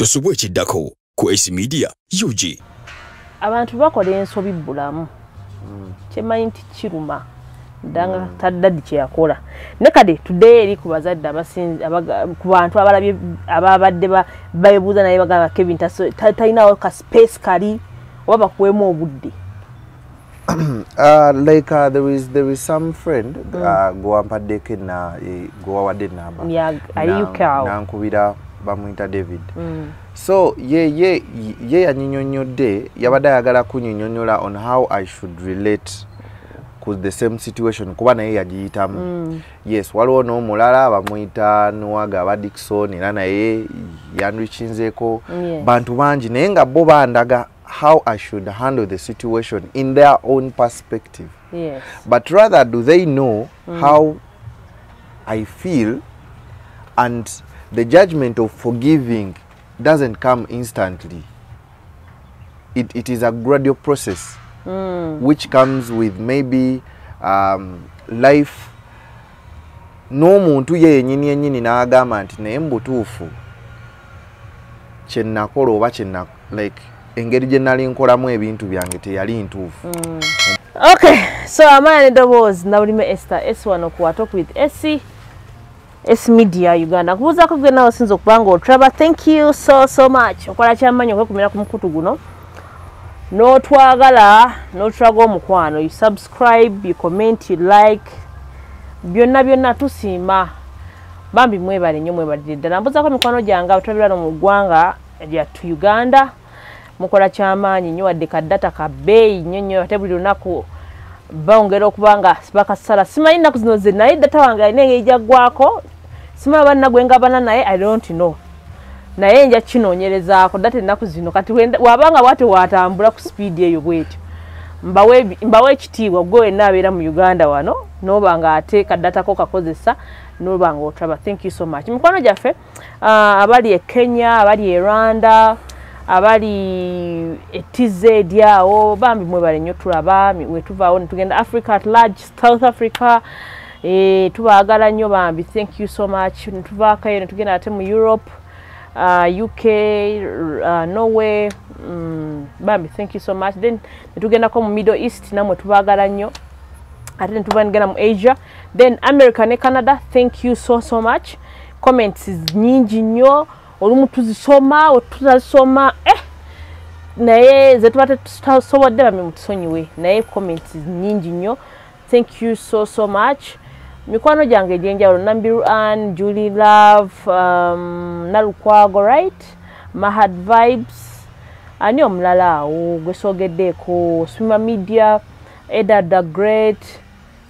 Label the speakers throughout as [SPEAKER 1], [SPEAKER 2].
[SPEAKER 1] Tosubwe ekiddako ku S Media UG.
[SPEAKER 2] Abantu bakola ensobi bulamu. Kyemanyi nti kiruma. Ndanga taddadi kyeyakola. Ne kade today eri ku bazadde abasinzi ku bantu abalabye ababadde bayebuuza naye bagamba Kevin talinawo ka space kali oba bakuwemu obudde.
[SPEAKER 3] There is some friend go ampadde na go awadde namba.
[SPEAKER 2] Yeah, ayuka.
[SPEAKER 3] Nankubira bamuyita David. So ye yanyinyonyodde yabadde ayagala kunyinyonyola on how I should relate with the same situation kuba naye yagiyitamu. Yes, waliwo n'omulala bamuyita Nwaga aba Dickson era naye yanrichinzeeko bantu bangi naye nga bo bandaga how I should handle the situation in their own perspective.
[SPEAKER 2] Yes.
[SPEAKER 3] But rather do they know how I feel, and the judgment of forgiving doesn't come instantly. It is a gradual process which comes with maybe life. No muntu yenyini yenyini n'agamba nti naye mbutuufu kyennakola oba kyenna like engeri gye nali nkolamu ebintu byange teyali ntuufu.
[SPEAKER 2] Okay, so amana ndowooza nawulime Esther S1 ku Talk with S Media Uganda. Kubuuza ko gwe nawe sinzo kubanga otraba. Thank you so much. Okola kyamanyi okwekumira ku mukutu guno. No twagala, no trago omukwano. You subscribe, you comment, you like. Byonna tusiima. Bambi mwebale nnyo mwebale ddala. Mbuzaako mikwano gyange otrabira no mu ggwanga lya Uganda. Mukola kyamanyi nnyo wadde kaddata ka bbeeyi nnyo ate buli lunaku bongera okubanga bakasala. Simanyi nnaku zino ze naye data wange alina engeri gyaggwako. Simanyi banna gwengabana naye I don't know. Naye nja kinoonyerezaako data ennaku zino kati wabanga bwate watambula ku speed eyo bwetyo. Mbawe ekitiibwa gwe wenna abeera mu Uganda wano n'obanga ate kaddatako kakozesa n'obanga otraba. Thank you so much. Mikwano gyaffe abali e Kenya, abali e Rwanda, abali TZ yawo bambi mwebale nnyo tulaba wetuvaawo netugenda Africa at large, South Africa tubaagala nnyo bambi. Thank you so much. Netuvaako eyo netugenda ate mu Europe, UK, Norway, bambi thank you so much. Then netugendako mu Middle East namwe tubaagala nnyo ate netugenda mu Asia, then America ne Canada. Thank you so much. Comments nyingi nnyo olumu tuzisoma otuzasoma naye ze tubate tusobodde bamwe mutusonyiwe naye comments nyingi nnyo. Thank you so much. Mikwano gyange egyenjawulo Nambiru Ann, Julie Love, Nalukwago right, Mahad Vibes, ani omulala awo gwesogeddeeko Swima Media, Eda the Great,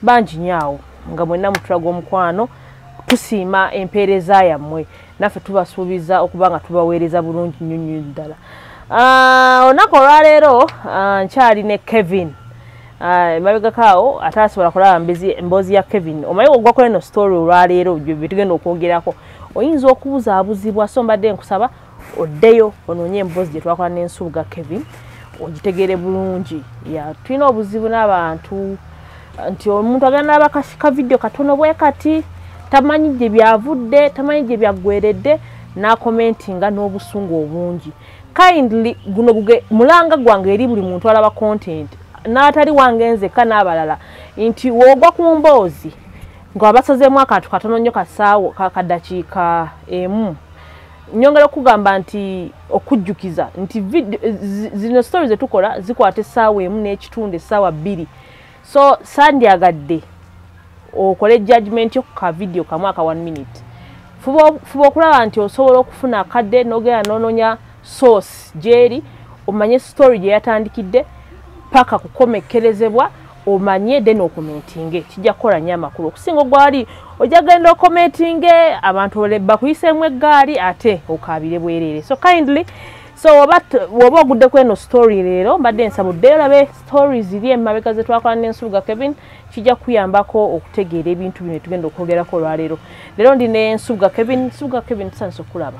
[SPEAKER 2] bangi nyaawo nga mwenna mutulaga omukwano. Tusiima empeereza yammwe naffe tubasuubiza okubanga tubaweereza bulungi nnyo ddala. Olunaku olwaleero nkyali ne Kevin mabegakaawo atasobola kulaba emboozi ya Kevin. Omanyi ogwako eno story olwaleero bye tugenda okwogerako oyinza okubuzaabuzibwa, so mbadde nkusaba oddeyo onoonye emboozi gye twakola n'ensuuga Kevin ogitegeere bulungi. Tulina obuzibu n'abantu nti omuntu agenda n'abakasika video katono bwe kati tamanyi gye byavudde, tamanyi gye byaggweredde, n'akomentinga n'obusungu obungi. Kindly guno mulanga gwange eri buli muntu alaba content n'atali wange nzekka n'abalala nti woogwa ku mboozi nga basazeemu akantu katono nnyo kasaawo kaddakiika emu. Nyongera okugamba nti okujjukiza nti zino stories zetukola zikwata essaawa emu n'ekitundu, essaawa 2. So sandyagadde okole judgment yo ka video kamu aka 1 minute. Fuba okulaba nti osobola okufuna akadde n'ogera n'ononya source gyeri omanye story gye yatandikidde paka kukomekkerezebwa omanye then okomentinge kijja kukola nnyo amakulu okusinga ogwali ojja genda okomentinge abantu bakuyiseemu eggaali ate okaabire bwereere. So kindly woba ogudde ku eno story leero mbadde nsaba oddeyo olabe stories ziri emabega ze twakola n'ensuuga Kevin kijja kuyambako okutegeera ebintu bino tugenda okwogerako olwaleero. Leero ndi n'ensuuga Kevin. Nsuuga Kevin tusanyusa okulaba.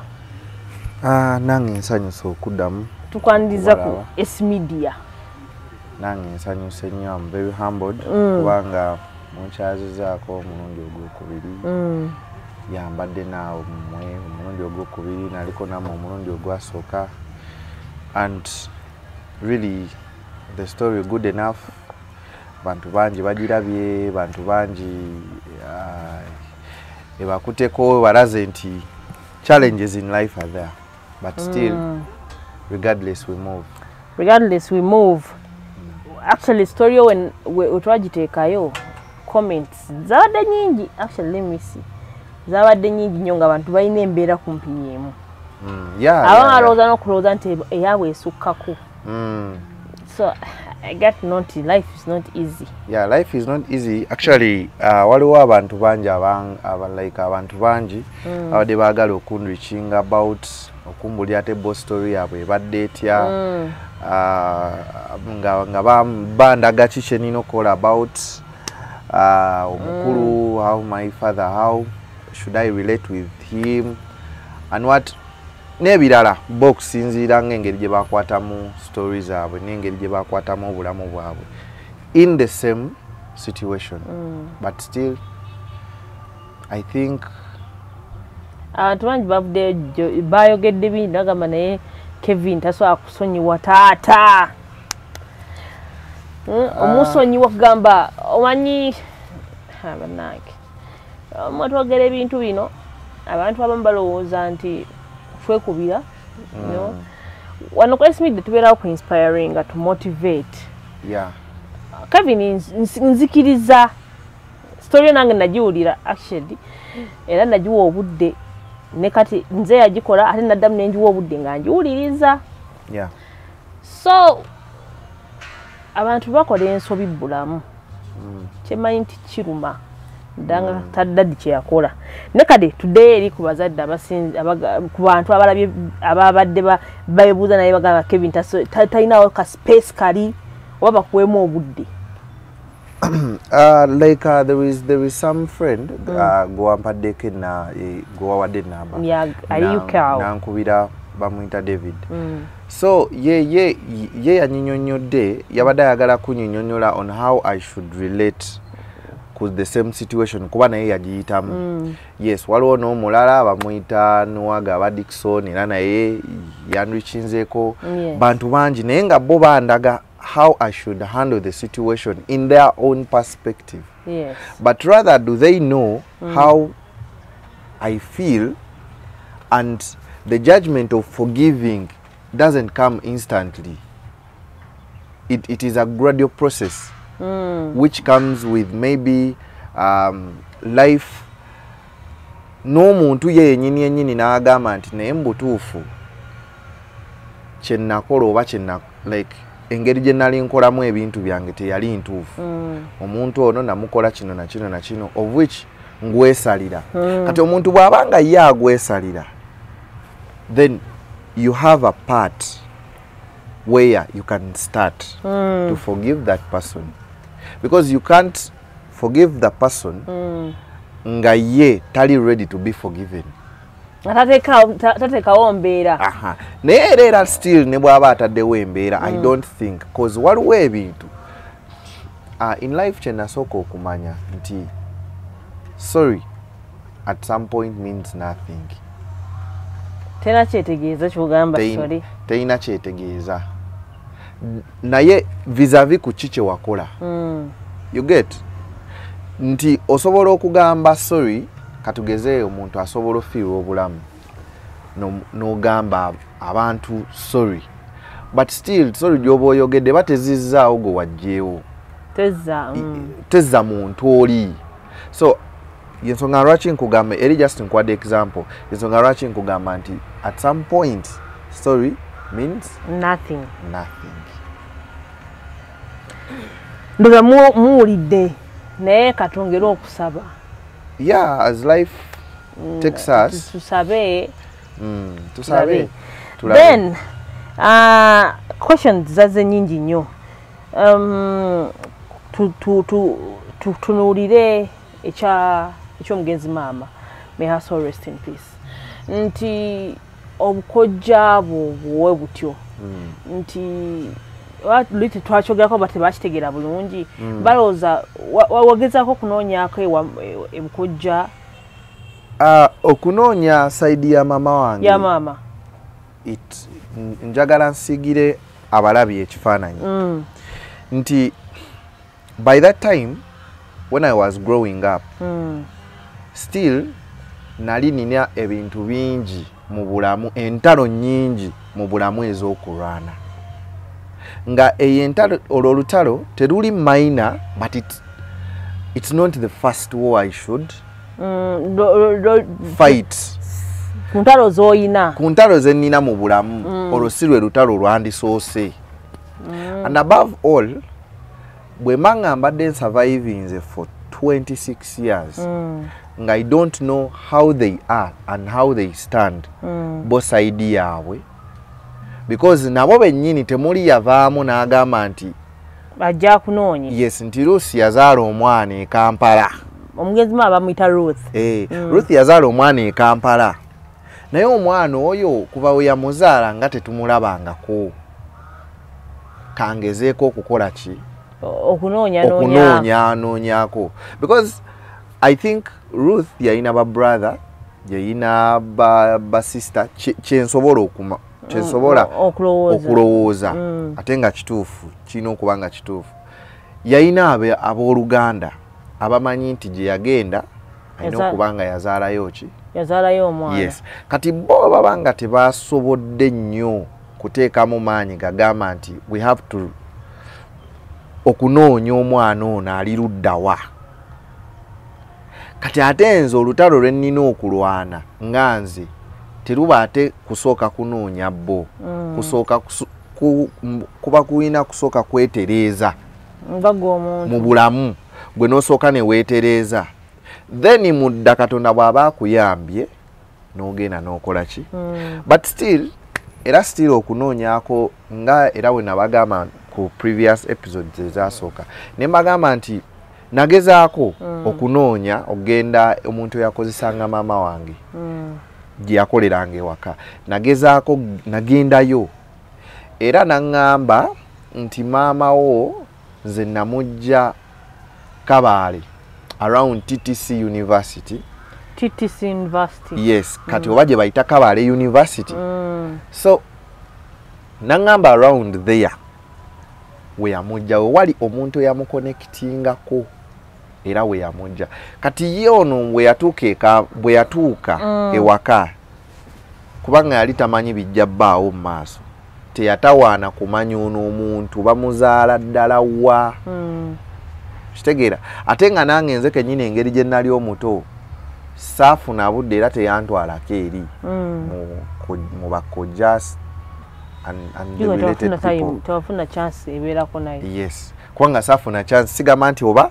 [SPEAKER 3] Nange nsanyusa okuddamu
[SPEAKER 2] tukwaniriza ku S Media.
[SPEAKER 3] Nange nsanyusa nnyo. I'm very humbled kubanga munkyazizaako omulundi ogwokubiri yambadde naawe mmwe omulundi ogwokubiri naliko namwe omulundi ogwasooka, and really the story good enough. Bantu bangi bagirabye, bantu bangi ebakuteko balaze nti challenges in life are there, but still regardless we move. Actually story when twagiteekayo comments zabadde nyingi, actually let me see, zabadde nyingi nnyo nga abantu balina embeera kumpi yeemu. Abamu alowooza n'okulowooza nti eyaabwe esukkako. So I got not, life is not easy. Yeah, life is not easy. Actually, waliwo abantu bangi abantu bangi abadde baagala okunreaching about okumbulira table story yaabwe ebadde etya, nga bandaga ki kye nina okukola about omukulu, how my father, how should I relate with him and what nebirala bokusinziira ng'engeri gye bakwatamu stories zaabwe n'engeri gye bakwatamu obulamu bwabwe in the same situation. But still I think abantu bangi bavudde bayogedde bingi nagamba naye Kevin tasobola kusonyiwa taata. Omusonyiwa kugamba omanyi abanange mwatwogera ebintu bino abantu abamu balowooza nti twekubira, wano kwa Smith tubeerawo ku inspiring, to motivate. Kevin nzikiriza story nange nagiwulira actually era nagiwa obudde ne kati nze yagikola ate naddamu nenjiwa obudde nga njiwuliriza. So abantu bakola ensobi bulamu kyemanyi nti kiruma danga taddadi kye yakola ne kade today eri ku bazadde abasinzi ku bantu abalabye ababadde bayebuuza naye bagamba Kevin talinawo ka space kali oba bakuwemu obudde. There is some friend gwampaddeko gwawadde namba nankubira bamuyita David. So ye yanyinyonnyodde yabadde ayagala kunyinyonnyola on how I should relate ku the same situation kuba naye yagiyitamu. Yes, waliwo n'omulala bamuyita Nwaga ba Dickson era naye yanrikinzeeko bantu bangi naye nga bo bandaga how I should handle the situation in their own perspective. But rather do they know how I feel, and the judgment of forgiving doesn't come instantly. It is a gradual process which comes with maybe life. N'omuntu yennyini yennyini n'agamba nti naye mbutuufu kyennakola oba like engeri gye nali nkolamu ebintu byange teyali ntuufu. Omuntu ono namukola kino na kino na kino of which ngwesalira. Kati omuntu bw'abanga ye agwesalira, then you have a part where you can start to forgive that person, because you can't forgive the person nga ye tali ready to be forgiven. Tatekawo mbeera. Naye era still ne bw'aba ataddewo embeera, I don't think, because waliwo ebintu in life kye nasooka okumanya nti sorry at some point means nothing. Tena kyetegeeza ky'ogamba sorry. Teyina kyetegeeza. Naye vis-a-vis ku ki kye wakola. You get? Nti osobola okugamba sorry, katugeze omuntu asobola ofiirwa obulamu n'ogamba abantu sorry, but still sorry gy'oba oyogedde batezizzaawo gwe wajjeewo. Tezza muntu oli. So yensonga lwaki nkugamba eri just nkwadde example, yensonga lwaki nkugamba nti at some point sorry means nothing. Ndoga muwulidde naye katongera okusaba. Yeah, as life takes us. Tusabe. Then questions zaze nyingi nnyo. Tunuulire ekyomugenzi maama, may her soul rest in peace. Nti obukojja buwe butyo. Nti liti twakyogerako bate bakitegeera bulungi. Balowooza wagezaako kunoonyaako ebukojja Okunoonya side ya mama wange.
[SPEAKER 2] Ya mama.
[SPEAKER 3] Njagala nsigire abalabi ekifaananyi. Nti by that time when I was growing up, still nali nina ebintu bingi mu bulamu, entalo nnyingi mu bulamu ez'okulwana. Nga eyentalo olutalo teruli minor, but it's not the first war I should fight.
[SPEAKER 2] Kuntalo zoyina. Kuntalo
[SPEAKER 3] zenina mu bulamu olwo si lwe lutalo lwandisoose. And above all, bwe manga mbadde surviving for 26 years, nga I don't know how they are and how they stand both side yaabwe, because nabo bennyini temuli yavaamu n'agamba nti
[SPEAKER 2] bajja kunoonya.
[SPEAKER 3] Yes, nti Ruth yazaala omwana e Kampala.
[SPEAKER 2] Omugenzi ma bamuyita Ruth.
[SPEAKER 3] Ruth yazaala omwana e Kampala. Naye omwana oyo kuba we yamuzaala nga tetumulabangako. Kangezeeko okukola ki? Okunoonya. Because I think Ruth yalina ba brother, yalina ba sister, kyensobola okulowooza. Ate nga kituufu, kirina okuba nga kituufu. Yalina abooluganda abamanyi nti gye yagenda alina okuba nga yazaalayo ki?
[SPEAKER 2] Yazaalayo omwana.
[SPEAKER 3] Yes. Kati bo baba nga tebasobodde nnyo kuteekamu maanyi gagamba nti we have to okunoonya omwana ono ali luddawa. Kati ate nze olutalo lwe nnina okulwana nga nze teruba ate kusooka kunoonya bo. Kusooka kuba kulina kusooka kwetereeza mu bulamu gwe n'osooka ne weetereeza. Then mudda Katonda bw'aba akuyambye n'ogenda n'okola ki? But still, era still okunoonyako nga era we nabagamba ku previous episodes ezasooka, ne mbagamba nti nagezaako okunoonya ogenda omuntu yakozesanga maama wange gye yakoleranga ewaka. Nagezaako nagendayo era naŋŋamba nti maama wo nze namujja Kabaale around TTC University.
[SPEAKER 2] TTC University.
[SPEAKER 3] Yes, kati oba gye bayita Kabaale University. So naŋŋamba around there we yamujja wali omuntu yamuconnectingako era we yamujja. Kati ye ono bwe yatuuka ewaka, kubanga yali tamanyi bijja bbaawo mu maaso, teyatawaana kumanya ono omuntu bamuzaala ddala wa. Kitegeera ate nga nange nze kennyini engeri gye nnali omuto saafuna budde era teyantwalako eri mu bakojja and the related people.
[SPEAKER 2] Tewafuna chance ebeerako naye.
[SPEAKER 3] Yes, kubanga saafuna chance, sigamba nti oba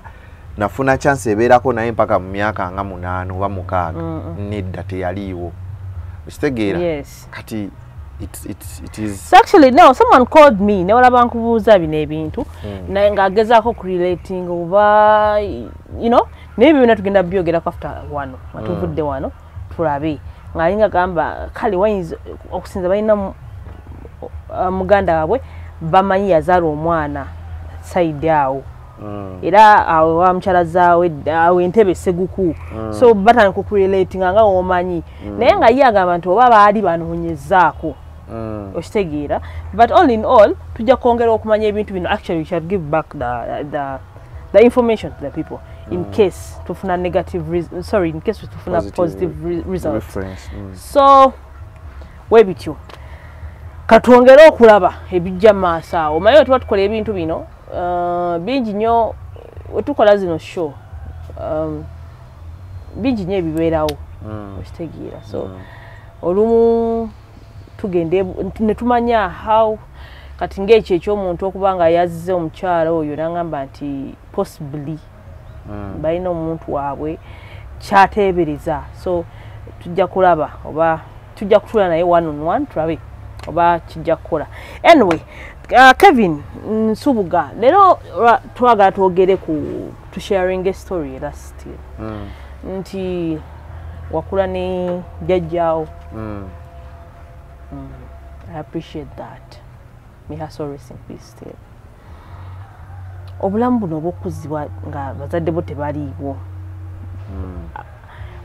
[SPEAKER 3] nafuna chance ebeerako naye mpaka mu myaka nga 8 oba 6 nedda teyaliiwo. Kitegeera.
[SPEAKER 2] Yes.
[SPEAKER 3] Kati it is.
[SPEAKER 2] So actually now someone called me ne wala bankubuuza bino ebintu naye ng'agezaako kurelating oba you know naye bino tugenda byogerako after wano matuvudde wano tulabe ng'alinga gamba kale wayinza okusinza balina muganda waabwe bamanyi yazaala omwana side awo era awo wamukyalazaawe awo entebe seguku so batandika okurelating nga omanyi naye nga ye agamba nti oba baali banoonyezaako okitegeera, but all in all tujja kwongera okumanya ebintu bino. Actually we shall give back the information to the people in case tufuna in case tufuna positive results. So webityo katwongere okulaba ebijja maaso awo. Omanyi tuba tukola ebintu bino bingi nnyo wetukola zino show bingi nnyo ebibeerawo okitegeera. So olumu tugende ne tumanya how kati ng'ekyo ekyomuntu okuba nga yazze omukyala oyo n'agamba nti possibly balina omuntu waabwe kyateebereza. So tujja kulaba oba tujja kutula naye one on one tulabe oba kijja kukola. Anyway, Kevin Nsubuga, leero twagala twogere to sharing a story era still nti wakula ne jjajjaawo. I appreciate that. May her soul rest in peace still. Obulamu buno obw'okuzibwa nga bazadde bo tebaliiwo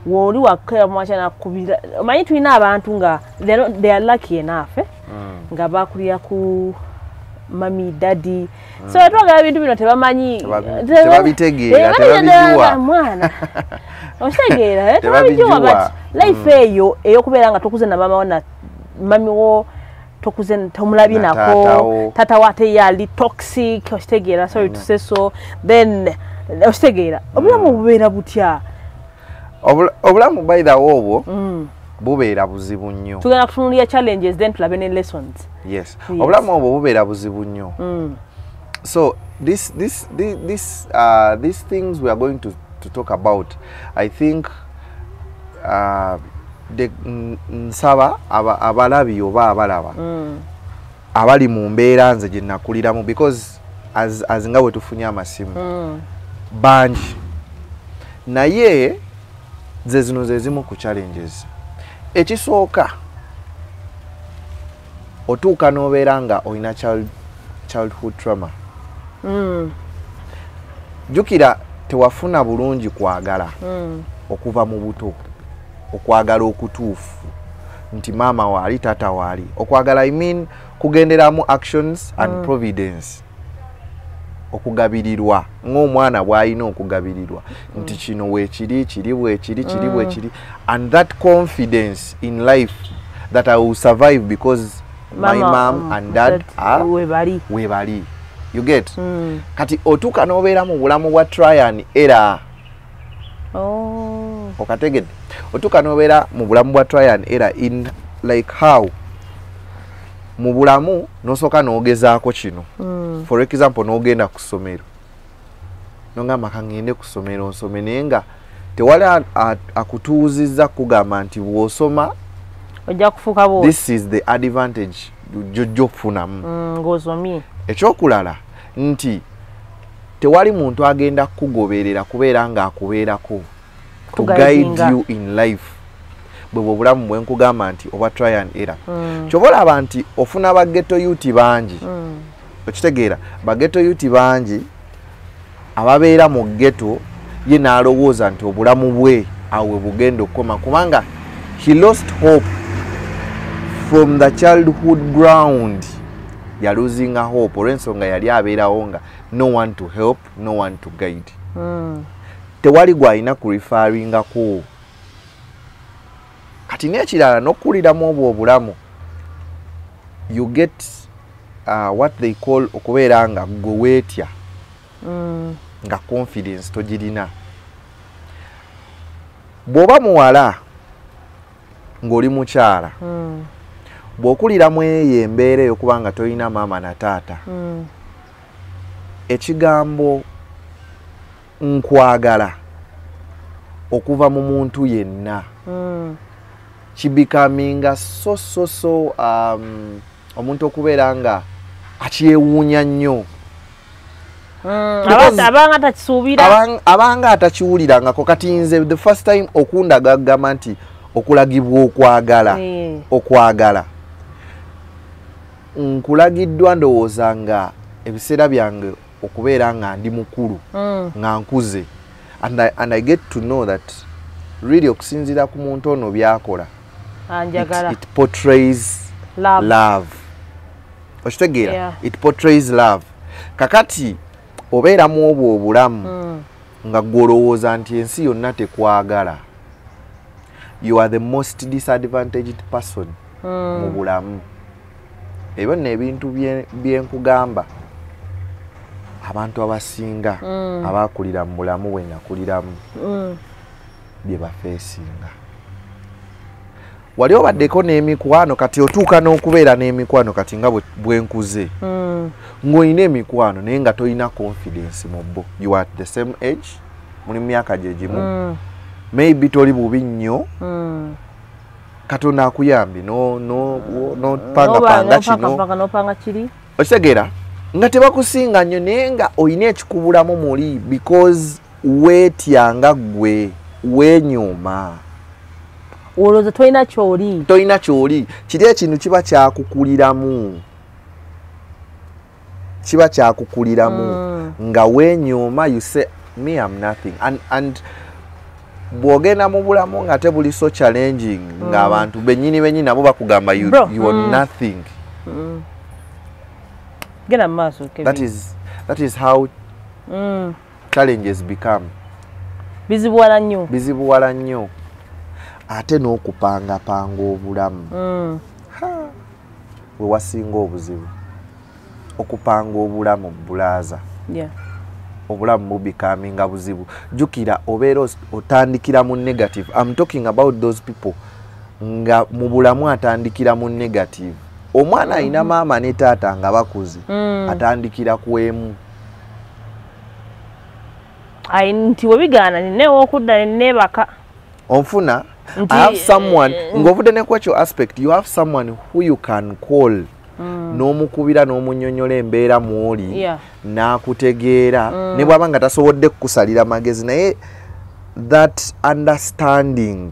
[SPEAKER 2] woli wakera mwacha na kubira omanyi tulina abantu nga they are lucky enough nga bakulira ku mami daddy so atwaga ebintu bino tebamanyi
[SPEAKER 3] tebabitegeera tebabijuwa
[SPEAKER 2] mwana ositegeera tebabijuwa but life eyo eyokubeera nga tokuze na mama wana mami wo tokuze tomulabi nako tata wate yali toxic ositegeera sorry to say so then ositegeera obulamu bubeera butya
[SPEAKER 3] obulamu by the obwo bubeera buzibu nnyo
[SPEAKER 2] tugenda kutunulira challenges then tulabe ne lessons
[SPEAKER 3] yes obulamu obwo bubeera buzibu nnyo so these things we are going to talk about I think nsaba abalabi oba abalaba abali mu mbeera nze gye nakuliramu because as nga bwe tufunye amasimu bangi naye ze zino ze zimu ku challenges ekisooka otuuka n'obeera nga olina childhood trauma jjukira tewafuna bulungi kwagala okuva mu buto okwagala okutuufu nti maama waali tata waali okwagala I mean kugenderamu actions and providence okugabirirwa ng'omwana bw'alina okugabirirwa nti kino weekiri kiri bwekiri kiri bwekiri and that confidence in life that I will survive because my mom and dad are webali you get kati otuuka n'obeera mu bulamu bwa try and error okategedde otuuka n'obeera mu bulamu bwa try and error in like how mu bulamu nosooka n'ogezaako kino for example n'ogenda ku ssomero nongamba kangende ku ssomero nsome naye nga tewali akutuuzizza kugamba nti bw'osoma
[SPEAKER 2] ojja kufuuka bw'oti
[SPEAKER 3] this is the advantage jjojja okufunamu
[SPEAKER 2] ng'osomye
[SPEAKER 3] ekyokulala nti tewali muntu agenda kukugoberera kubeera ng'akubeerako to guide you in life bwe bulamu bwe nkugamba nti oba try and error kyova olaba nti ofuna baghetto youth bangi okitegeera baghetto youth bangi ababeera mu ghetto ye n'alowooza nti obulamu bwe awe bugenda okukoma kubanga he lost hope from the childhood ground ya losing a hope olw'ensonga yali abeerawo nga no one to help no one to guide tewali gwalina kurifaringako kati n'ekirala n'okkuliramu obwo obulamu you get what they call okubeera nga gwe weetya nga confidence togirina bw'oba muwala ng'oli mukyala bw'okuliramu eyo embeera eyokuba nga tolina maama na taata ekigambo nkwagala okuva mu muntu yenna kibikaminga so omuntu okubeera nga akyewuunya nnyo abanga atakiwulirangako kati nze the first time okundagagama nti okulagibwa okwagala nkulagiddwa ndowooza nga ebiseera byange okubeera nga ndi mukulu nga nkuze and I get to know that really okusinziira ku muntu ono byakola it portrays love okitegeera it portrays love kakati obeeramu obwo obulamu nga gwolowooza nti ensi yonna tekwagala you are the most disadvantaged person mu bulamu ebyo nno ebintu byenkugamba abantu abasinga abakulira mu bulamu bwe nakuliramu bye bafeesinga wali obaddeko n'emikwano kati otuuka n'okubeera n'emikwano kati nga bwenkuze ng'olina emikwano naye nga tolina confidence mu bo you are at the same age muli mu myaka gye gimu maybe toli bubi nnyo katonda akuyambi nopangapanga kino okitegeera nga tebakusinga nnyo naye nga olina ekikubulamu muli because weetyanga gwe weenyuma
[SPEAKER 2] olowooza tolina
[SPEAKER 3] kyoli kiri ekintu kiba kyakukuliramu nga weenyuma you say me am nothing and bwogenda mu bulamu nga tebuli so challenging nga abantu bennyini nabo bakugamba you are nothing.
[SPEAKER 2] Gena maso Kevin.
[SPEAKER 3] That is how challenges become. Bizibuwala nnyo. Ate n'okupanga obulamu. We wasinga obuzibu. Okupanga obulamu bulaza.
[SPEAKER 2] Yeah.
[SPEAKER 3] Obulamu bubikaminga buzibu. Jukira obeera otandikira mu negative. I'm talking about those people nga mu bulamu atandikira mu negative. Omwana alina maama ne taata nga bakuze atandikira kwemu.
[SPEAKER 2] Nti webigaana nneewo okudda nebaka.
[SPEAKER 3] Onfuna I have someone ng'ovudde ne kwekyo aspect you have someone who you can call n'omukubira n'omunnyonnyola embeera mw'oli n'akutegeera ne bw'aba nga tasobodde kukusalira magezi naye that understanding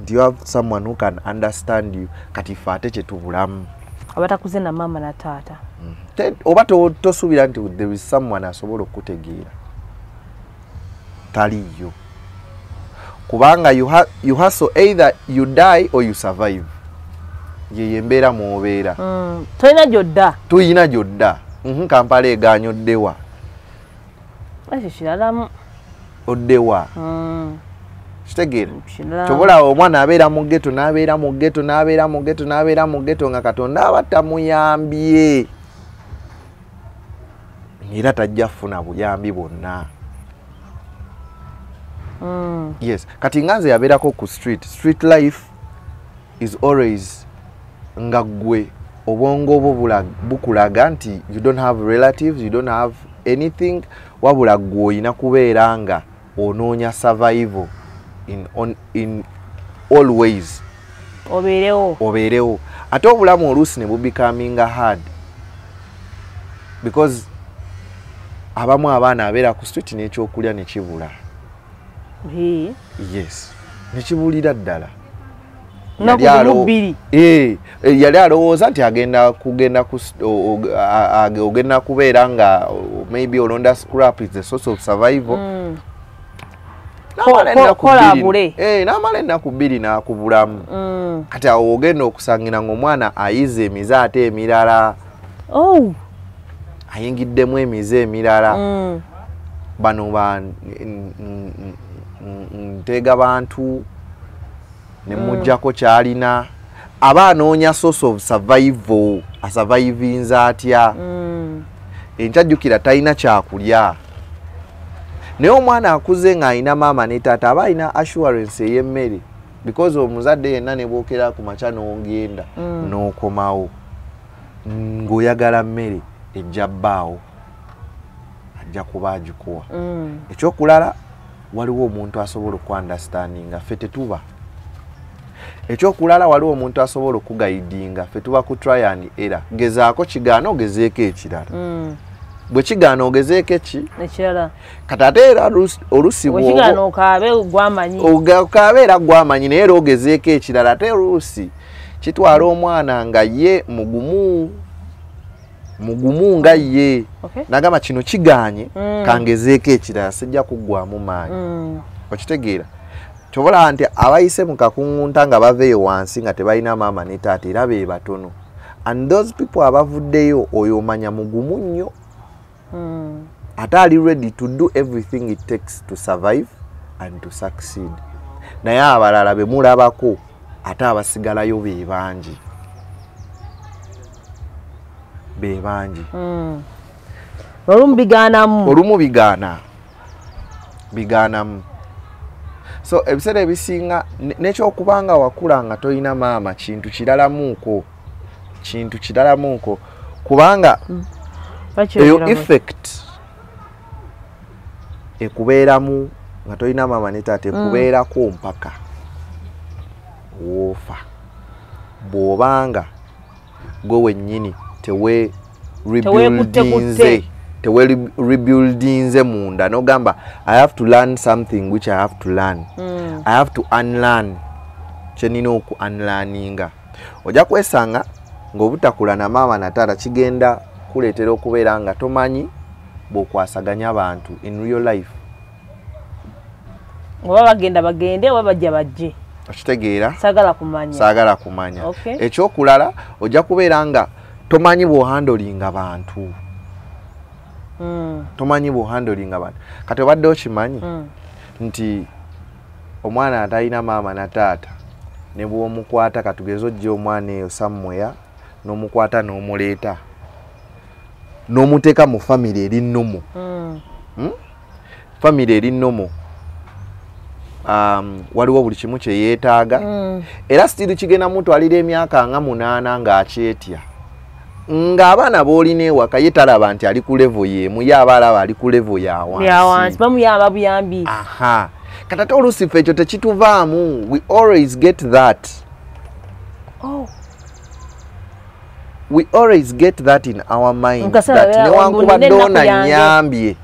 [SPEAKER 3] you have someone who can understand you kati ffe ate kye tubulamu
[SPEAKER 2] abatakuze na maama na taata
[SPEAKER 3] oba tosuubira nti there is someone asobola okutegeera taliyo kubanga you hustle either you die or you survive ye embeera mw'obeera tuyina gyodda Kampala eganyoddewa
[SPEAKER 2] kiralamu
[SPEAKER 3] oddewa kitegeera kyobola omwana abeera mu ghetto nga Katonda abatta muyambye era tajja kufuna buyambi bwonna. Yes, kati nganze yabeerako ku street life is always nga gwe obwongo obwo bukulaga nti you don't have relatives, you don't have anything, wabula gwe olina kubeera nga onoonya survival in all ways. Obeerewo. Ate obulamu oluusi ne bubikaminga hard because abamu abaana abeera ku street n'ekyokulya ne kibula. Yes. Nekibulira ddala. Yali alowooza nti ogenda kubeera nga maybe olonda scrap is the source of survival. N'amala ennaku bbiri n'akubulamu. Kati awo ogenda okusangira ng'omwana ayize emize ate emirala. Ayingiddemu emize emirala. Bano ntega bantu ne mujjako kyalina aba anoonya source of survival asurvivinza atya enkyajjukira talina kyakulya naye omwana akuze ng'alina maama ne taata aba alina assurance ey'emmere because omuzadde yenna ne bookera ku makya n'ogenda n'okomawo ng'oyagala mmere ejja bbaawo ajja kuba agikuwa ekyokulala waliwo omuntu asobola okuandastandinga ffe tetuba ekyokulala waliwo omuntu asobola okugayidinga ffe tuba ku try and error gezaako kigaana ogezeeko ekirala bwe kigaana ogezeeko ekirala kati ate era oluusi okaabe era gwamanyi naye era ogezeeko ekirala ate oluusi kitwala omwana nga ye mugumu nga ye nagamba kino kiganye kangezeeko ekirala sijja kuggwamu maanyi okitegeera kyobola nti abayise mu kakungunta nga baveeyo wansi nga tebalina maama ne taata era be batono and those people abavuddeyo oyo omanya mugumu nnyo ate ali ready to do everything it takes to survive and to succeed naye abalala be mulabako ate abasigalayo be bangi olumu bigaanamu so ebiseera ebisinga nekyokubanga wakula nga tolina maama kintu kiralamuuko kubanga eyo effect ekubeeramu nga tolina maama ne taata ekubeerako mpaka woofa bw'obanga gwe wennyini tewe rebuildinze munda nogamba I have to learn something which I have to learn. I have to unlearn kyenina oku unlearninga ojja kwesanga ng'obutakula na maama na taata kigenda kuleetera okubeera nga tomanyi bw'okwasaganya abantu in real life
[SPEAKER 2] oba bagenda bagende oba bajja bajje
[SPEAKER 3] okitegeera
[SPEAKER 2] sagala kumanya
[SPEAKER 3] okay. Ekyokulala ojja kubeera nga tomanyi bw'ohandolinga bantu tomanyi bw'ohandolinga bantu kati obadde okimanyi nti omwana atalina maama na taata ne bw'omukwata katugeze ojja omwana eyo somewhere n'omukwata n'omuleeta n'omuteeka mu famire eri nnomo famire eri nnomo waliwo buli kimu kye yeetaaga era sitiri kigenda mutwalira emyaka nga 8 ng'akyetya ng'abaana b'olina ewaka ye talaba nti ali ku level y'emu ye aba alaba ali ku level ya wansi
[SPEAKER 2] bamuyamba buyambi
[SPEAKER 3] kati ate oluusi ffe ekyo tekituvaamu we always get that we always get that in our mind that newankubadde onannyambye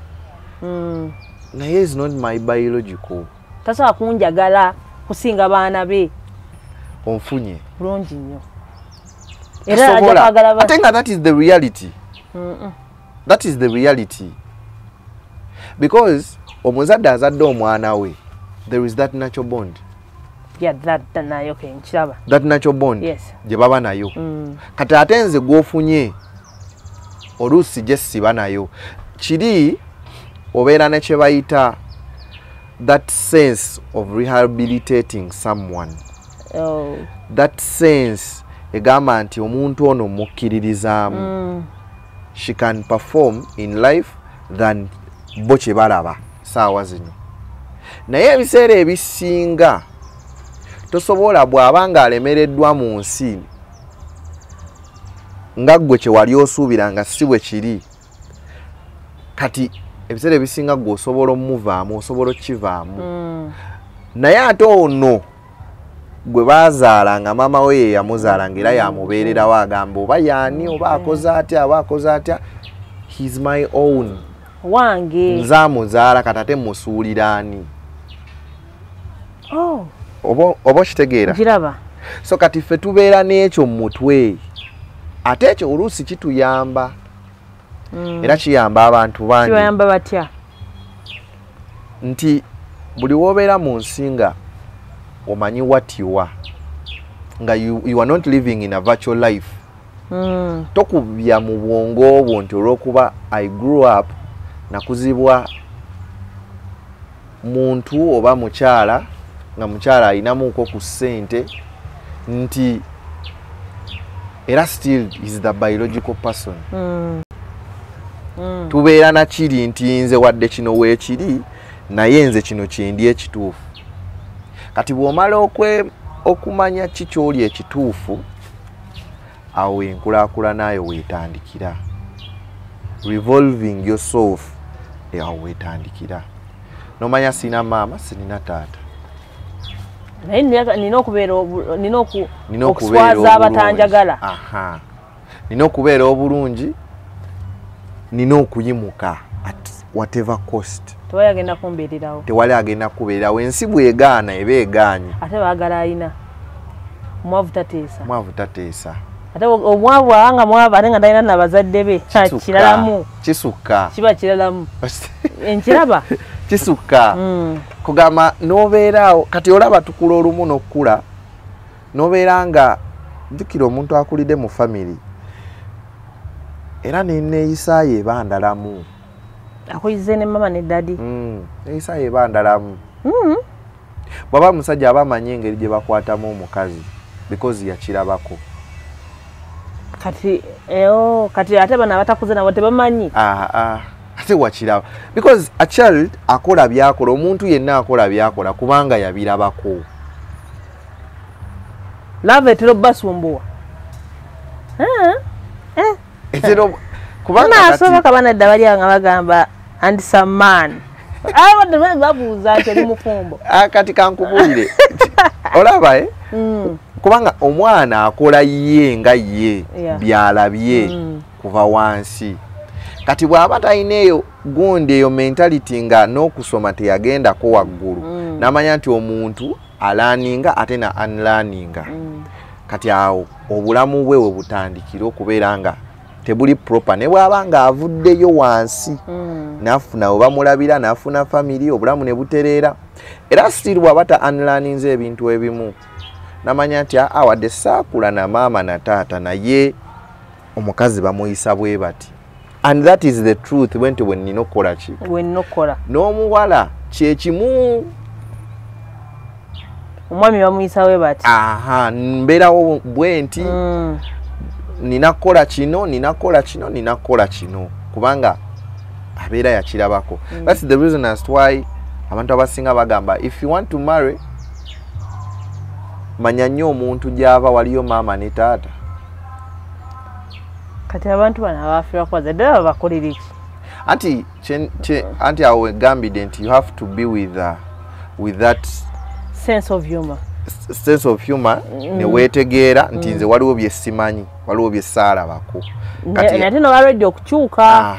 [SPEAKER 3] naye is not my biological
[SPEAKER 2] tasobola kunjagala kusinga baana be
[SPEAKER 3] onfunye
[SPEAKER 2] bulungi nnyo
[SPEAKER 3] I think that is the reality that is the reality because omuzadde azadde omwana we there is that natural bond that natural bond gye baba nayo kati ate nze gw'ofunye oluusi gye siba nayo kiri obeera ne kye bayita that sense of rehabilitating someone that sense egamba nti omuntu ono mukkiririzaamu she can perform in life than bo kye balaba saawa zino naye ebiseera ebisinga tosobola bw'aba nga alemereddwa mu nsi nga ggwe kye wali osuubiranga si bwe kiri kati ebiseera ebisinga ggwe osobola omuvaamu osobola okivaamu naye ate ono gwe baazaala nga maama we ye yamuzaala ng'era yamubeererawo agamba oba yaani oba akoze atya oba akoze atya he's my own
[SPEAKER 2] wange
[SPEAKER 3] nze amuzaala kati ate musuulira ani oba okitegeera
[SPEAKER 2] giraba
[SPEAKER 3] so kati ffe tubeera n'ekyo mu mutwe ate ekyo oluusi kituyamba era kiyamba abantu bangi
[SPEAKER 2] kibayamba batya
[SPEAKER 3] nti buli w'obeera mu nsi nga omanyi what you are nga you are not living in a virtual life tokubya mu bwongo obwo nti olw'okuba I grew up nakuzibwa muntu oba mukyala nga mukyala alinamuuko ku ssente nti era still is the biological person tubeera nakiri nti nze wadde kino weekiri naye nze kino kyendi ekituufu kati bw'omala okumanya ki ky'oli ekituufu awo enkulaakulana ayo weetandikira revolving yourself awo weetandikira nomanya sina maama sinina taata
[SPEAKER 2] naye nina okuswaza abatanjagala
[SPEAKER 3] nina okubeera obulungi nina okuyimuka at whatever cost
[SPEAKER 2] tewali agenda kumbeererawo
[SPEAKER 3] tewali agenda kubeererawo ensi bwegaana eba egaanye
[SPEAKER 2] ate baagala alina omwavu tateesa ate omwavu awanga mwavu ate nga talina nabazadde be kiralamu
[SPEAKER 3] kisukka
[SPEAKER 2] kiba kiralamu enkiraba
[SPEAKER 3] kisukka kugamba n'obeeraawo kati olaba tukula olumu n'okukula n'obeera nga jjukira omuntu akulidde mu family era neneeyisaayo eba ndalamu
[SPEAKER 2] akuyize ne mama ne dadi
[SPEAKER 3] neeyisaayo eba ndalamu bw'aba musajja aba amanyi engeri gye bakwatamu omukazi because yakirabako
[SPEAKER 2] kati ate bano abatakuze nabo tebamanyi
[SPEAKER 3] ate wakiraba because a child akola byakola omuntu yenna akola byakola kubanga yabirabako
[SPEAKER 2] lava etero basumbuwa
[SPEAKER 3] kubanga
[SPEAKER 2] asoboka bana dda bali nga bagamba and some man babuuza nti oli mufumbo
[SPEAKER 3] kati kankubulire olaba kubanga omwana akola ye nga ye byalabye kuva wansi kati bw'aba talina eyo gundi eyo mentality nga n'okusoma teyagendako waggulu n'amanya nti omuntu alaaninga ate na unlearninga kati awo obulamu bwe we butandikira okubeera nga tebuli proper ne bw'aba nga avuddeyo wansi n'afuna we bamulabira n'afuna family obulamu ne butereera era still wabata unlearninze ebintu ebimu namanya nti awadde saakula na maama na taata naye omukazi bamuyisa bwe bati. And that is the truth when nina okukola ki n'omuwala kyekimu
[SPEAKER 2] omwami bamuyisa bwe bati
[SPEAKER 3] mbeerawo bwe nti nina kukola kino kubanga abeera yakirabako. That's the reason as to why abantu abasinga bagamba if you want to marry manya nnyo omuntu gy'ava waliyo maama ne taata.
[SPEAKER 2] Kati abantu bana abafiira kwaza ddala bakolera iki?
[SPEAKER 3] Anti awo gambide nti you have to be with that
[SPEAKER 2] sense of humor
[SPEAKER 3] ne weetegeera nti nze waliwo bye simanyi, waliwo bye saalabako.
[SPEAKER 2] Nate no already okukyuka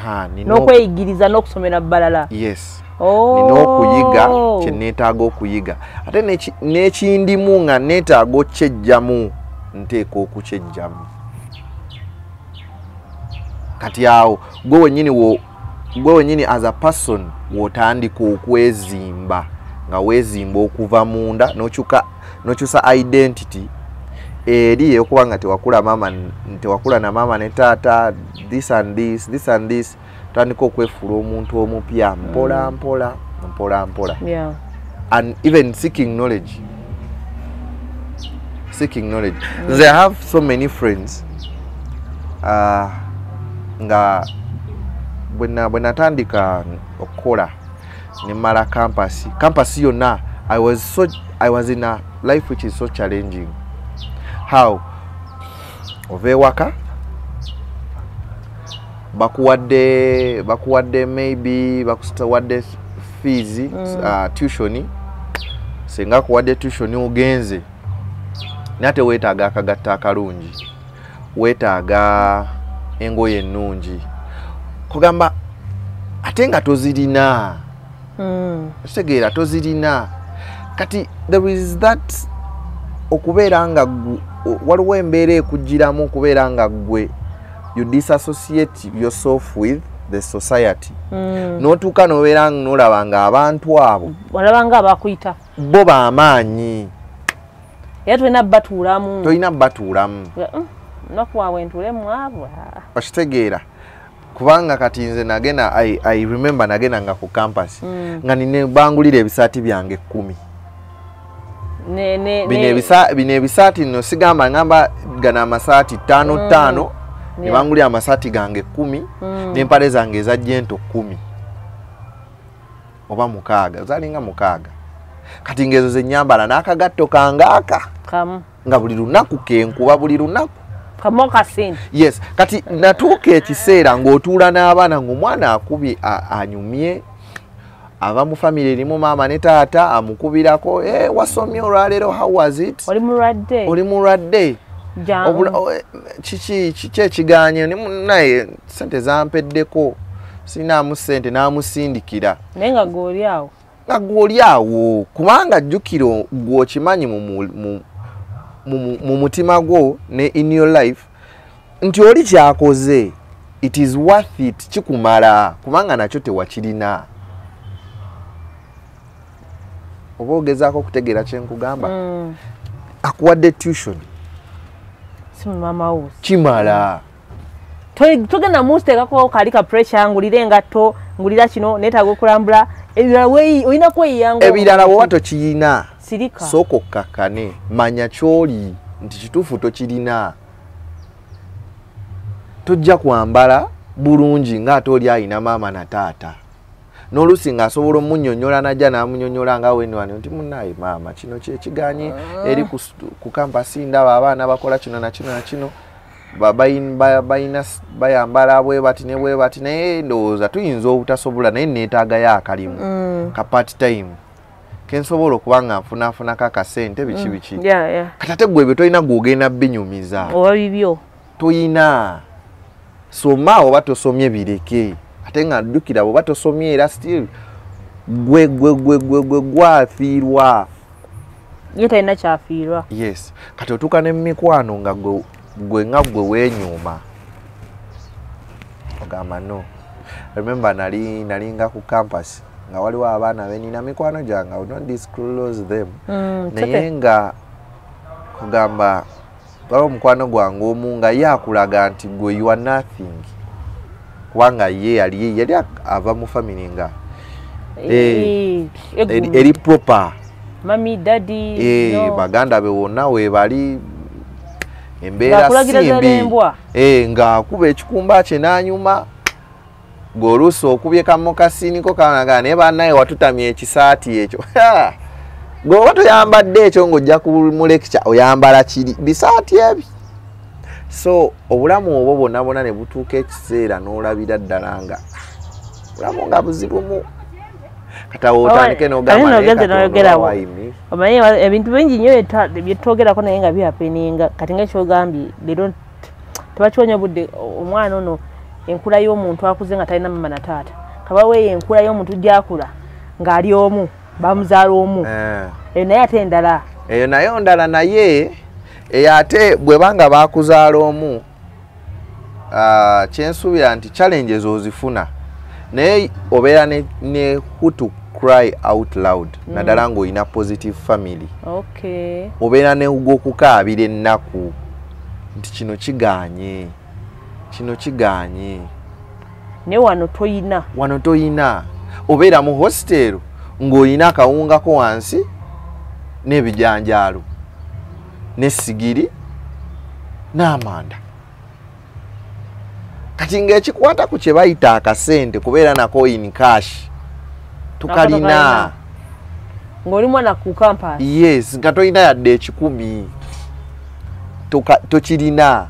[SPEAKER 2] n'okweyigiriza n'okusomera balala.
[SPEAKER 3] Yes. Nina okuyiga kye neetaaga okuyiga. Ate n'ekindimu nga neetaaga okyejjamu nteeka okukyejjamu. Kati awo gwe wennyini as a person wotandika okwezimba nga weezimba okuva munda n'okyusa identity eri okuba nga tewakula na maama ne taata this and this tandika okwefuula omuntu omupya mpola mpola.
[SPEAKER 2] Yeah.
[SPEAKER 3] And even seeking knowledge. I have so many friends nga bwe natandika okukola ne mala campus yonna I was in a life which is so challenging. How ova ewaka bakuwadde maybe bakuwadde fees tuition senga kuwadde tuition ogenze nate weetaaga akagatta akalungi, weetaaga engoye ennungi kugamba ate nga tozirina kitegeera tozirina. Kati there is that okubeera nga waliwo embeera ekugiramu okubeera nga gwe you disassociate yourself with the society n'otuuka n'obeera n'olaba nga abantu abo
[SPEAKER 2] walaba nga abakuyita
[SPEAKER 3] bo b'amaanyi
[SPEAKER 2] era tolina batuulamu
[SPEAKER 3] nakuwawe ntulemu abo okitegeera kubanga kati nze nagenda I remember nagenda nga ku campus nga nine bangulira ebisaati byange 10 bino ebisaati nno sigamba ngamba gana amasaati 5 ne bangulira amasaati gange 10 n'empale zange eza jento 10 oba 6 zalinga 6 kati ngezo ze nyambala n'akagatto kangaaka nga buli lunaku kenkuba buli lunaku
[SPEAKER 2] kamoka sin.
[SPEAKER 3] Yes, kati natuuka ekiseera ng'otuula n'abaana ng'omwana akubye anyumye ava mu family erimu maama ne taata amukubirako wasomye olwaleero how was it? Oli mulwadde kiki ekiganye naye sente zampeddeko sinaamu sente n'amusindikira
[SPEAKER 2] naye nga
[SPEAKER 3] gw'oli awo kubanga jjukiro gw'okimanyi mu mutima gwo ne in your life nti oli kyakoze it is worth it kikumala kubanga nakyo tewakirina. Oba ogezaako okutegeera kyenkugamba akuwadde tuition kimala
[SPEAKER 2] togenda musteekako kali ka pressure ngulira engatto ngulira kino neetaaga okulambula ebirala olina kweyiyanga
[SPEAKER 3] ebirala bwoba tokiyina sooka okkakkane manya kyoli nti kituufu tokirina tojja kwambala bulungi ng'ate oli ayina maama na taata n'oluusi ng'asobola omunnyonnyola najja n'amunnyonnyola nga wenwani nti munnaye maama kino kyekiganye eri ku kampasi ndaba abaana bakola kino na kino na kino bayambala bwe bati ne bwe bati naye ndowooza tuyinza obutasobola naye neetaagayo akalimu ka part time kensobola okuba nga nfunaafunako akasente biki kati ate gwe bye tolina gw'ogenda binyumiza
[SPEAKER 2] oba bibyo
[SPEAKER 3] toyina soma oba tosomye bireke ate nga ddukira oba tosomye era still gwe gwafiirwa
[SPEAKER 2] ye talina kyafiirwa.
[SPEAKER 3] Yes, kati otuuka ne mikwano nga gwe weenyuuma ogamba no. I remember nalinga ku campus nga waliwo abaana benina mikwano gyange, I would not disclose them. Naye nga kugamba waliwo mukwano gwange omu nga yakulaga nti gwe you are nothing. Kubanga ye yali ava mu family nga eri proper.
[SPEAKER 2] Mami, daddy,
[SPEAKER 3] no. Baganda be wonna we bali embeera simbi. Nga akuba ekikumba kye n'anyuma. Goluso okubye kamokasini ko kanaga ne banaye watutamye ekisaati ekyo. Gwe watu yambadde ekyo ng'ojja ku mu lecture oyambala kiri bisaati ebi. So obulamu obwo bonna ne butuuka ekiseera n'olabira ddala nga obulamu nga buzibumu. Kata otandike n'ogamba
[SPEAKER 2] omanyi ebintu bingi nnyo byetwogerako naye nga byapeninga kati ng'ekyogambye tebakiwonya budde omwana ono enkula y'omuntu akuze nga talina mama na taata kaba weeye enkula y'omuntu gyakula ng'ali omu bamuzaala omu eyo naye ate endala
[SPEAKER 3] eyo nayo ndala naye ate bwe banga bakuzaala omu kyensuubira nti challenges ozifuna naye obeera ne who to cry out loud naddala ng'olina positive family. Obeera ne gw'okukaabira ennaku nti kino kiganye
[SPEAKER 2] ne wano toyina obeera mu hostel ng'olina akawungako wansi n'ebijanjaalo n'essigiri n'amanda kati ng'ekikwata ku kye bayita akasente kubeera nako in cash tukalina ng'oli mwana ku campus.
[SPEAKER 3] Yes, nga toyina yadde 10 tokirina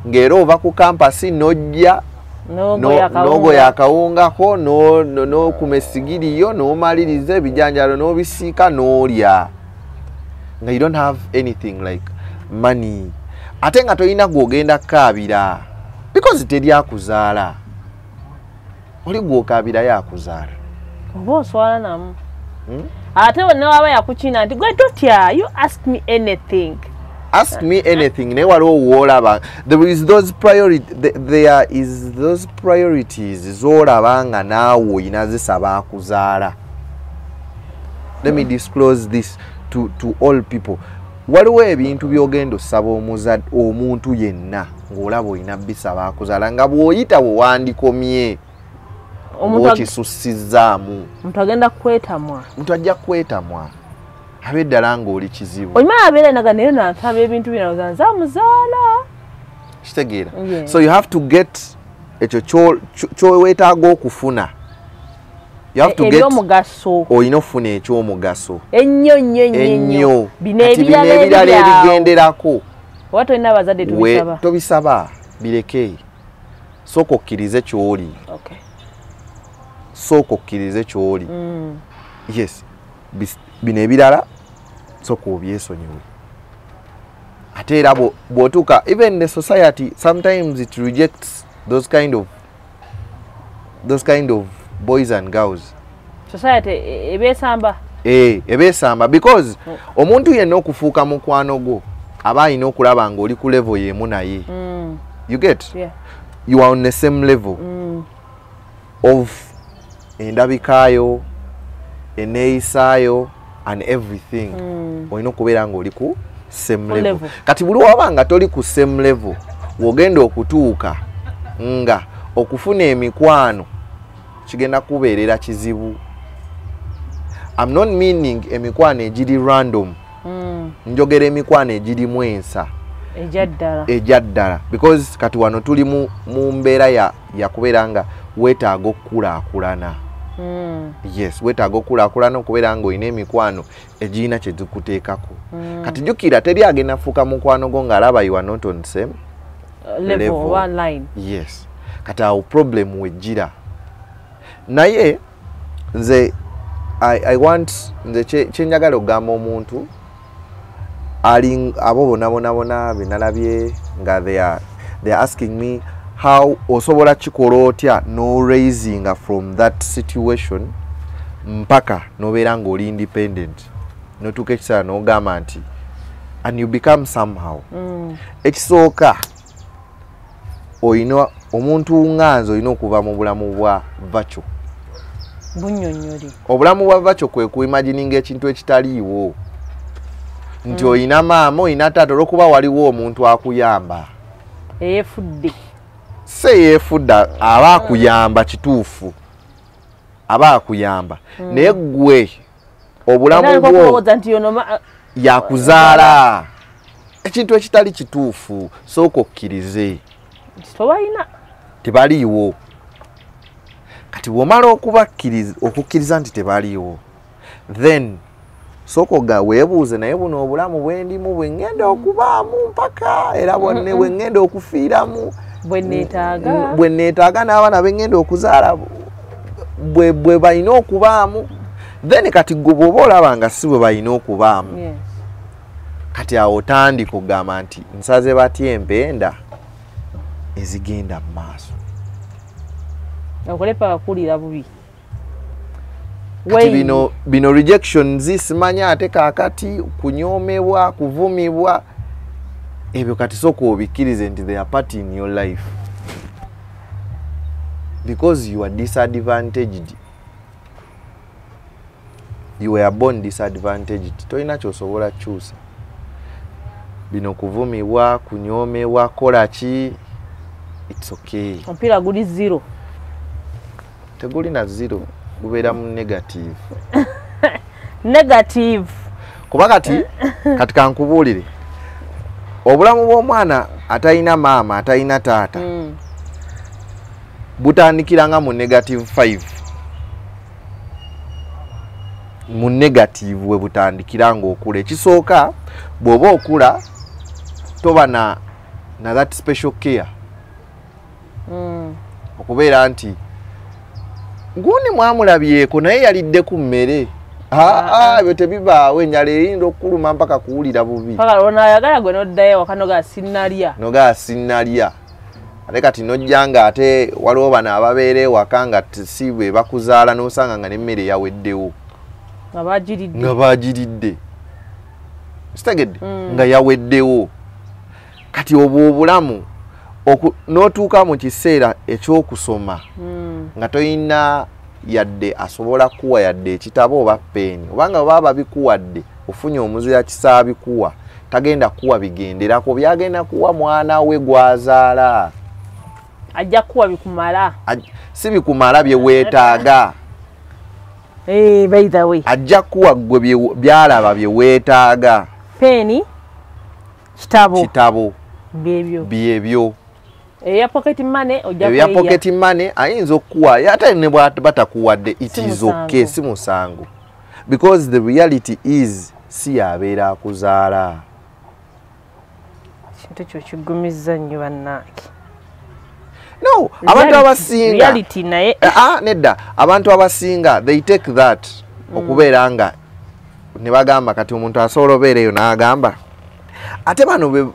[SPEAKER 3] ng'era ova ku campus n'ojja n'ogoya akawungako n'okuma essigiri yo n'omaliriza ebijanjalo n'obisiika n'olya nga you don't have anything like money ate nga toyina gw'ogenda kukaabira because teri akuzaala oli gw'okaabira yakuzaala
[SPEAKER 2] oba oswala namu ate wonna waba yakukina nti gwe totya you ask me anything
[SPEAKER 3] naye waliwo woolaba there is those priorities z'olaba nga naawe oyina zisaba akuzaala. Let me disclose this to all people. Waliwo ebintu by'ogenda osaba omuntu yenna ng'olaba oyina bisaba akuzaala nga bw'oyita bwe wandikomye okisussizaamu
[SPEAKER 2] omuntu agenda kwetamwa
[SPEAKER 3] omuntu ajja kwetamwa abe ddala ng'oli kizibu
[SPEAKER 2] olima abeera naga naye nansaba ebintu bino nza muzaala
[SPEAKER 3] kitegeera. So you have to get ekyo ky'weetaaga okufuna. You have to get oyina ofuna ekyomugaso
[SPEAKER 2] ennyo
[SPEAKER 3] bino ebirala ebigenderako
[SPEAKER 2] oba tolina abazadde
[SPEAKER 3] tobisaba bireke sooka okkirize ky'oli yes bino ebirala sooka obyesonyiwe ate era bw'otuuka even the society sometimes it rejects those kind of boys and girls.
[SPEAKER 2] Society
[SPEAKER 3] ebesamba because omuntu yenna okufuuka mukwano gwo aba alina okulaba ng'oli ku level y'emu naye. You get?
[SPEAKER 2] Yeah.
[SPEAKER 3] You are on the same level of endabikaayo, eneeyisaayo and everything. Olina okubeera ng'oli ku same level. Kati buli waba nga toli ku same level wogenda okutuuka nga okufuna emikwano kigenda kubeerera kizibu. I'm not meaning emikwano egiri random. Njogera emikwano egirimu ensa ejaddala because kati wano tuli mu mbeera ya kubeera nga weetaaga okukulaakulana. Yes, weetaaga okukulaakulana okubeera nga olina emikwano egirina kye zikuteekako. Kati jjukira teri agenda fuuka mukwano gwo ng'alaba you are not on the same
[SPEAKER 2] level. One line.
[SPEAKER 3] Yes. Kati awo problem wejjira. Naye nze I want nze kyenjagala okugamba omuntu abo bonna benalabye nga they are asking me how osobola kikola otya no raising from that situation mpaka nobeera ng'oli independent notuuka ekiseera n'ogamba nti and you become somehow. Ekisooka oyina omuntu nganze olina okuva mu bulamu bwa virtue
[SPEAKER 2] Bunnyonnyoli.
[SPEAKER 3] Obulamu bwa bacho kwe kuimagininga ekintu ekitaliiwo. Nti oyina maama oyina taata olw'okuba waliwo omuntu akuyamba.
[SPEAKER 2] Eyeefudde.
[SPEAKER 3] Se yeefudda aba akuyamba kituufu. Aba akuyamba. Naye ggwe obulamu bwo yakuzaala. Ekintu ekitali kituufu sooka okkirize.
[SPEAKER 2] Tobalina.
[SPEAKER 3] Tebaliiwo. Kati bw'omala okukkiriza nti tebaliiwo, then sooka weebuuze naye buno obulamu bwe ndimu bwe ngenda okubaamu mpaka era bwe ngenda okufiiramu
[SPEAKER 2] bwe
[SPEAKER 3] neetaaga n'abaana be ngenda okuzaala bwe balina okubaamu, then kati gwe bw'oba olaba nga si bwe balina okubaamu, kati awo otandika okugamba nti nsaze batya empenda ezigenda mu maaso.
[SPEAKER 2] Okulepa akulira bubi.
[SPEAKER 3] Kati bino rejections simanya ate kakati kunyoomebwa kuvumibwa ebyo kati sooka obikkirize nti they are part in your life because you are disadvantaged. You were born disadvantaged. Tolina ky'osobola kyusa. Bino kuvumibwa kunyoomebwa kola ki, it's okay.
[SPEAKER 2] Omupiira guli 0.
[SPEAKER 3] Tegulina 0. Gubeera mu negative.
[SPEAKER 2] Negative.
[SPEAKER 3] Kuba kati kankubuulire. Obulamu bw'omwana atalina maama atalina taata butandikiranga mu negative 5. Mu negative we butandikiranga okula. Ekisooka bw'oba okula toba na that special care. Okubeera nti gundi mwamulabyeko naye yalidde ku mmere. Ebyo tebibaawo, ennyala eyinza okuluma mpaka kuwulira bubi.
[SPEAKER 2] Paka lona ayagala gwe n'oddayo waka noga sinnalya. Ate kati n'ojja nga ate waliwo bano ababeera ewaka nga si bwe bakuzaala n'osanga nga n'emmere yaweddewo. Nga baagiridde. Sitegedde? Nga yaweddewo. Kati obwo obulamu n'otuuka mu kiseera eky'okusoma nga toyina yadde asobola kuwa yadde ekitabo oba peeni, obanga baba bikuwadde ofunye omuzira kisaabikuwa tagenda kuwa bigenderako byagenda kuwa mwana we gwazaala. Ajja kuwa bikumala.
[SPEAKER 3] Si bikumala bye weetaaga.
[SPEAKER 2] By the way.
[SPEAKER 3] Ajja kuwa gwe byalaba bye weetaaga.
[SPEAKER 2] Peeni, kitabo. Byebyo. Eya pocket money ojja kuwa. Eya
[SPEAKER 3] pocket money ayinza okuwa ate ne batakuwadde it is okay, si musango. Because the reality is si abeera akuzaala.
[SPEAKER 2] Kintu kyo kigumiza nnyo bannange.
[SPEAKER 3] No, abantu abasinga
[SPEAKER 2] reality naye
[SPEAKER 3] nedda abantu abasinga they take that okubeera nga ne bagamba kati omuntu asobola obeereyo n'agamba ate bano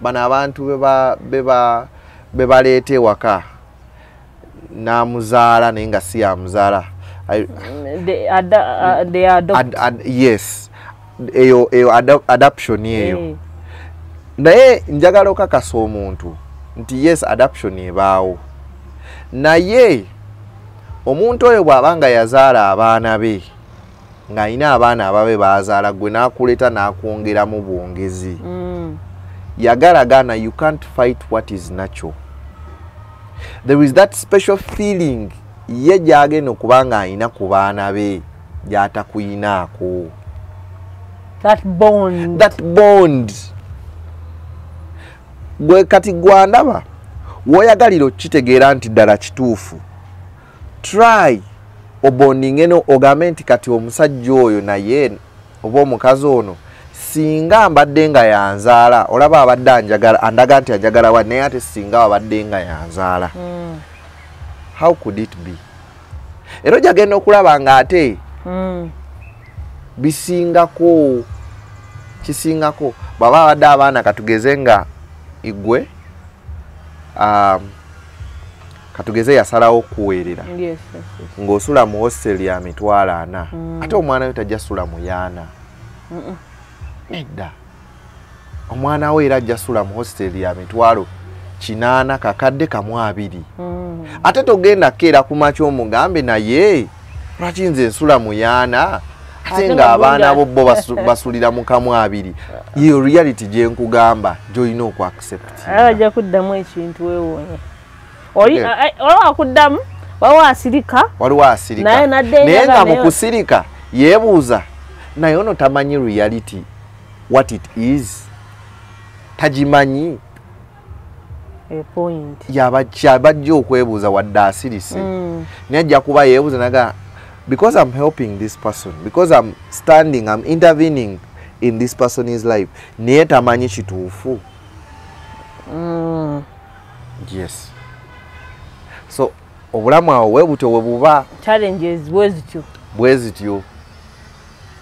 [SPEAKER 3] bano abantu bebaleeta ewaka n'amuzaala naye nga si yamuzaala. Yes, eyo adoption eyo. Naye njagala okakasa omuntu nti yes adoption ebaawo, naye omuntu oyo bw'abanga yazaala abaana be ng'alina abaana ababe bazaala gwe n'akuleeta n'akwongeramu bwongezi, yagalagana you can't fight what is natural. There is that special feeling ye gy'agenda okuba ng'alina ku baana be gy'atakuyinaako. That bond. Gwe kati gwandaba woyagalira okitegeera nti ddala kituufu, try obondinge no ogambe nti kati omusajja oyo naye oba omukazi ono singa mbadde nga yanzaala olaba abadde andaga nti anjagala wa naye ate singa abadde nga yanzaala, how could it be? Era ojagenda okulaba nga ate kisingako baba abadde abaana katugeze nga igwe katugeze yasalawo okuweerera ng'osula mu hostel ya mitwalo 4 ate omwana we tajja sula mu 100. Nedda omwana we era ajja sula mu hostel ya mitwalo kinana kakadde kamu 2 ate togenda keera ku macho omugambe naye lwaki nze nsula mu yaana ate nga abaana bo basulira mu kamu 2 iyo reality gye nkugamba gy'olina oku accept
[SPEAKER 2] ajja kuddamu ekintu weewonye oli akuddamu waliwo asirika naye nga mu kusirika yeebuuza naye ono tamanyi reality what it is tagimanyi yabajja okwebuuza wadde asirise naye ajja kuba yeebuuza naga because I'm helping this person, because I'm standing, I'm intervening in this person's life, naye tamanyi kituufu. Yes. So obulamu awo webuto webuba challenges
[SPEAKER 3] bwezityo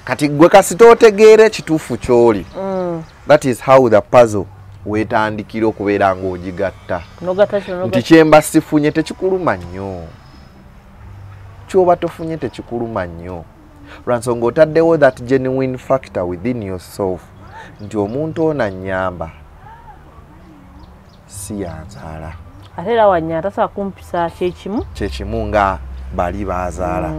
[SPEAKER 3] kati gwe kasitootegeere kituufu kyoli. That is how the puzzle wetandikira okubeera ng'ogigatta nti kyemba sifunye tekikuluma nnyo kyoba tofunye tekikuluma nnyo lwansonga otaddewo that genuine factor within yourself nti omuntu ono annyamba si yanzaala
[SPEAKER 2] ate era wanya tasobola kumpisa
[SPEAKER 3] kyekimu nga bali bazaala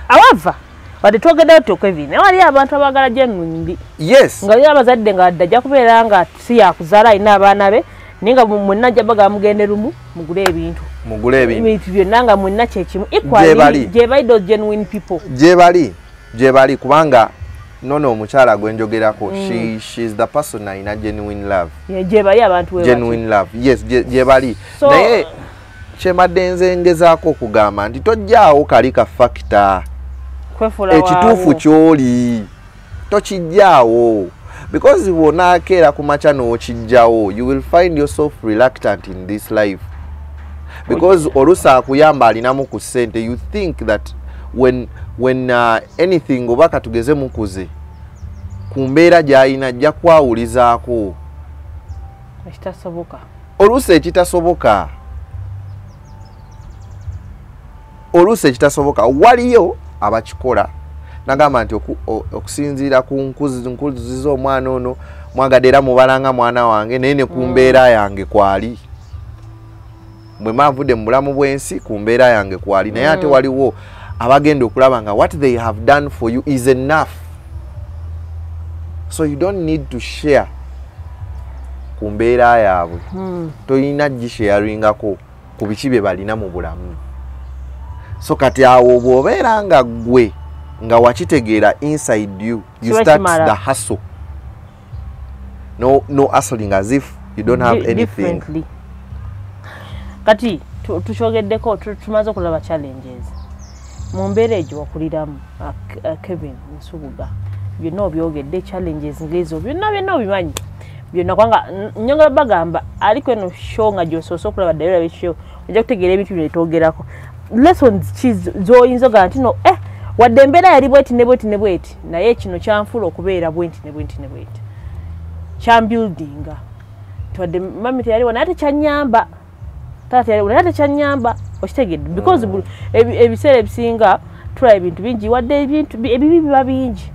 [SPEAKER 2] awava wadde twogeddeyo tukevine wali abantu abagala genuine
[SPEAKER 3] yes
[SPEAKER 2] nga abazadde nga wadde ajja kubeera nga si yakuzaala alina abaana be naye nga mwenna ajja baga mugende lumu mugule ebintu byonna nga mwenna kyekimu equally gye bali those genuine people
[SPEAKER 3] gye bali kubanga nono omukyala gwenjogerako she's the person alina genuine love
[SPEAKER 2] gye bali abantu
[SPEAKER 3] genuine love yes gye bali naye kyembadde nze ngezaako okugamba nti tojjaawo kali ka factor ekituufu kyoli tokijjaawo because wonakeera ku maca n'okijjawo you will find yourself reluctant in this life because olusa akuyamba alinamu ku ssente you think that when anything oba katugeze mukuze ku mbeera gy'alina ajja kwawulizaako oluusi ekitasoboka waliyo abakikola nagamba nti okusinziira ku nkuzi z'omwana ono mwagadde era mubalanga mwana wange naye ne ku mbeera yange kwali bwe manvudde mu bulamu bw'ensi ku mbeera yange kwali naye ate waliwo abagenda okulaba nga what they have done for you is enough so you don't need to share ku mbeera yaabwe tolina gisharingako ku biki bye balina mu bulamu so kati awo bw'obeera nga gwe nga wakitegeera inside you start the hustle no hustling as if you don't have anything
[SPEAKER 2] kati tushogeddeko tumaze okulaba challenges mu mbeera egyo wakuliramu Kevin Nsubuga byonna obyogedde challenges ngezo byonna obimanyi byonna kwanga nyongera bagamba aliko eno show nga gyosoose okulaba ddala ebisho ojja kutegeera ebintu byetwogerako lessons zoyinza ogaa nti no wadde embeera yali bweti ne bweti naye kino kyanfula okubeera bwenti ne bweti kyambuildinga twadde mami teyaliwo naye tekyanyamba taata yaliwo naye tekyanyamba okitegedde because ebiseera ebisinga tulaba ebintu bingi wadde ebintu ebibi biba bingi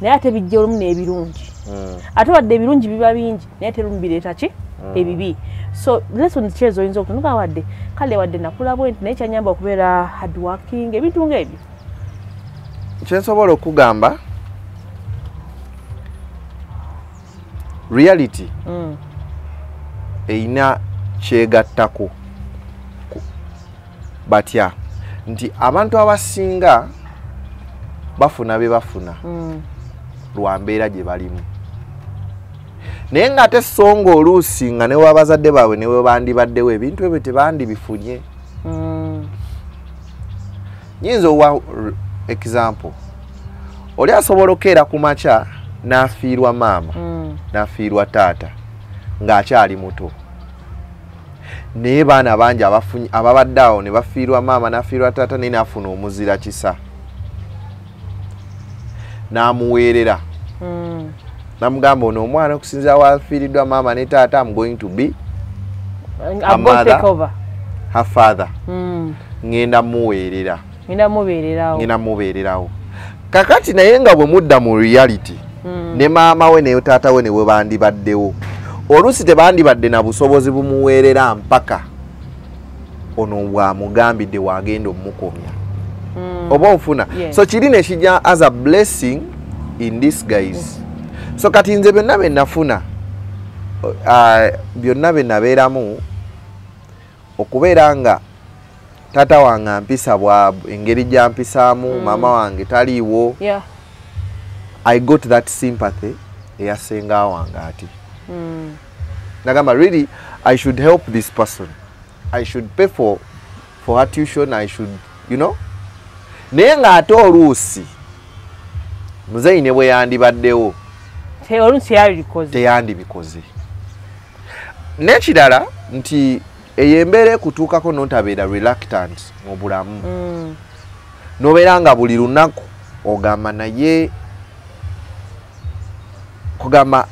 [SPEAKER 2] naye ate bijja olumu n'ebirungi ate wadde ebirungi biba bingi naye ate lumu bireeta ki ebibi so lessons kyezo oyinza okutunuka wadde kale wadde nakula bwenti naye kyanyamba okubeera hard working ebintu ng'ebyo
[SPEAKER 3] kyensobola okugamba reality eyina kyegattako batya nti abantu abasinga bafuna bye bafuna lwa mbeera gye balimu naye nga ate songa oluusi nga ne wabazadde baabwe ne bwe bandibaddewo ebintu ebyo tebandibifunye nyinza owa example oli asobola okeera ku maca n'afiirwa maama n'afiirwa taata ng'akyali muto naye baana bangi ababadde awo ne bafiirwa maama n'afiirwa taata naye n'afuna omuzira kisa n'amuweerera namugamba ono omwana okusinzira wafiiriddwa maama ne taata I'm going to be a mother, her father ngenda muweerera ngenda mubeererawo kakati naye nga bwe mudda mu reality ne maama we ne taata we ne bwe bandibaddewo oluusi tebandibadde na busobozi bumuweerera mpaka ono bwamugambidde wagenda omukomya oba ofuna so kiri ne kijja as a blessing in disguise so kati nze byonna bye nafuna byonna bye nabeeramu okubeera nga taata wange ampisa engeri gyampisaamu mama wange taliiwo I got that sympathy eyasenga wange ati nagamba really I should help this person I should pay for her tuition I should you know naye ng'ate oluusi muzeeyi ne bwe yandibaddewo teyandibikoze n'ekirala nti eyo embeera ekutuukako n'otabeera reluctant mu bulamu n'obeera nga buli lunaku ogamba naye kugamba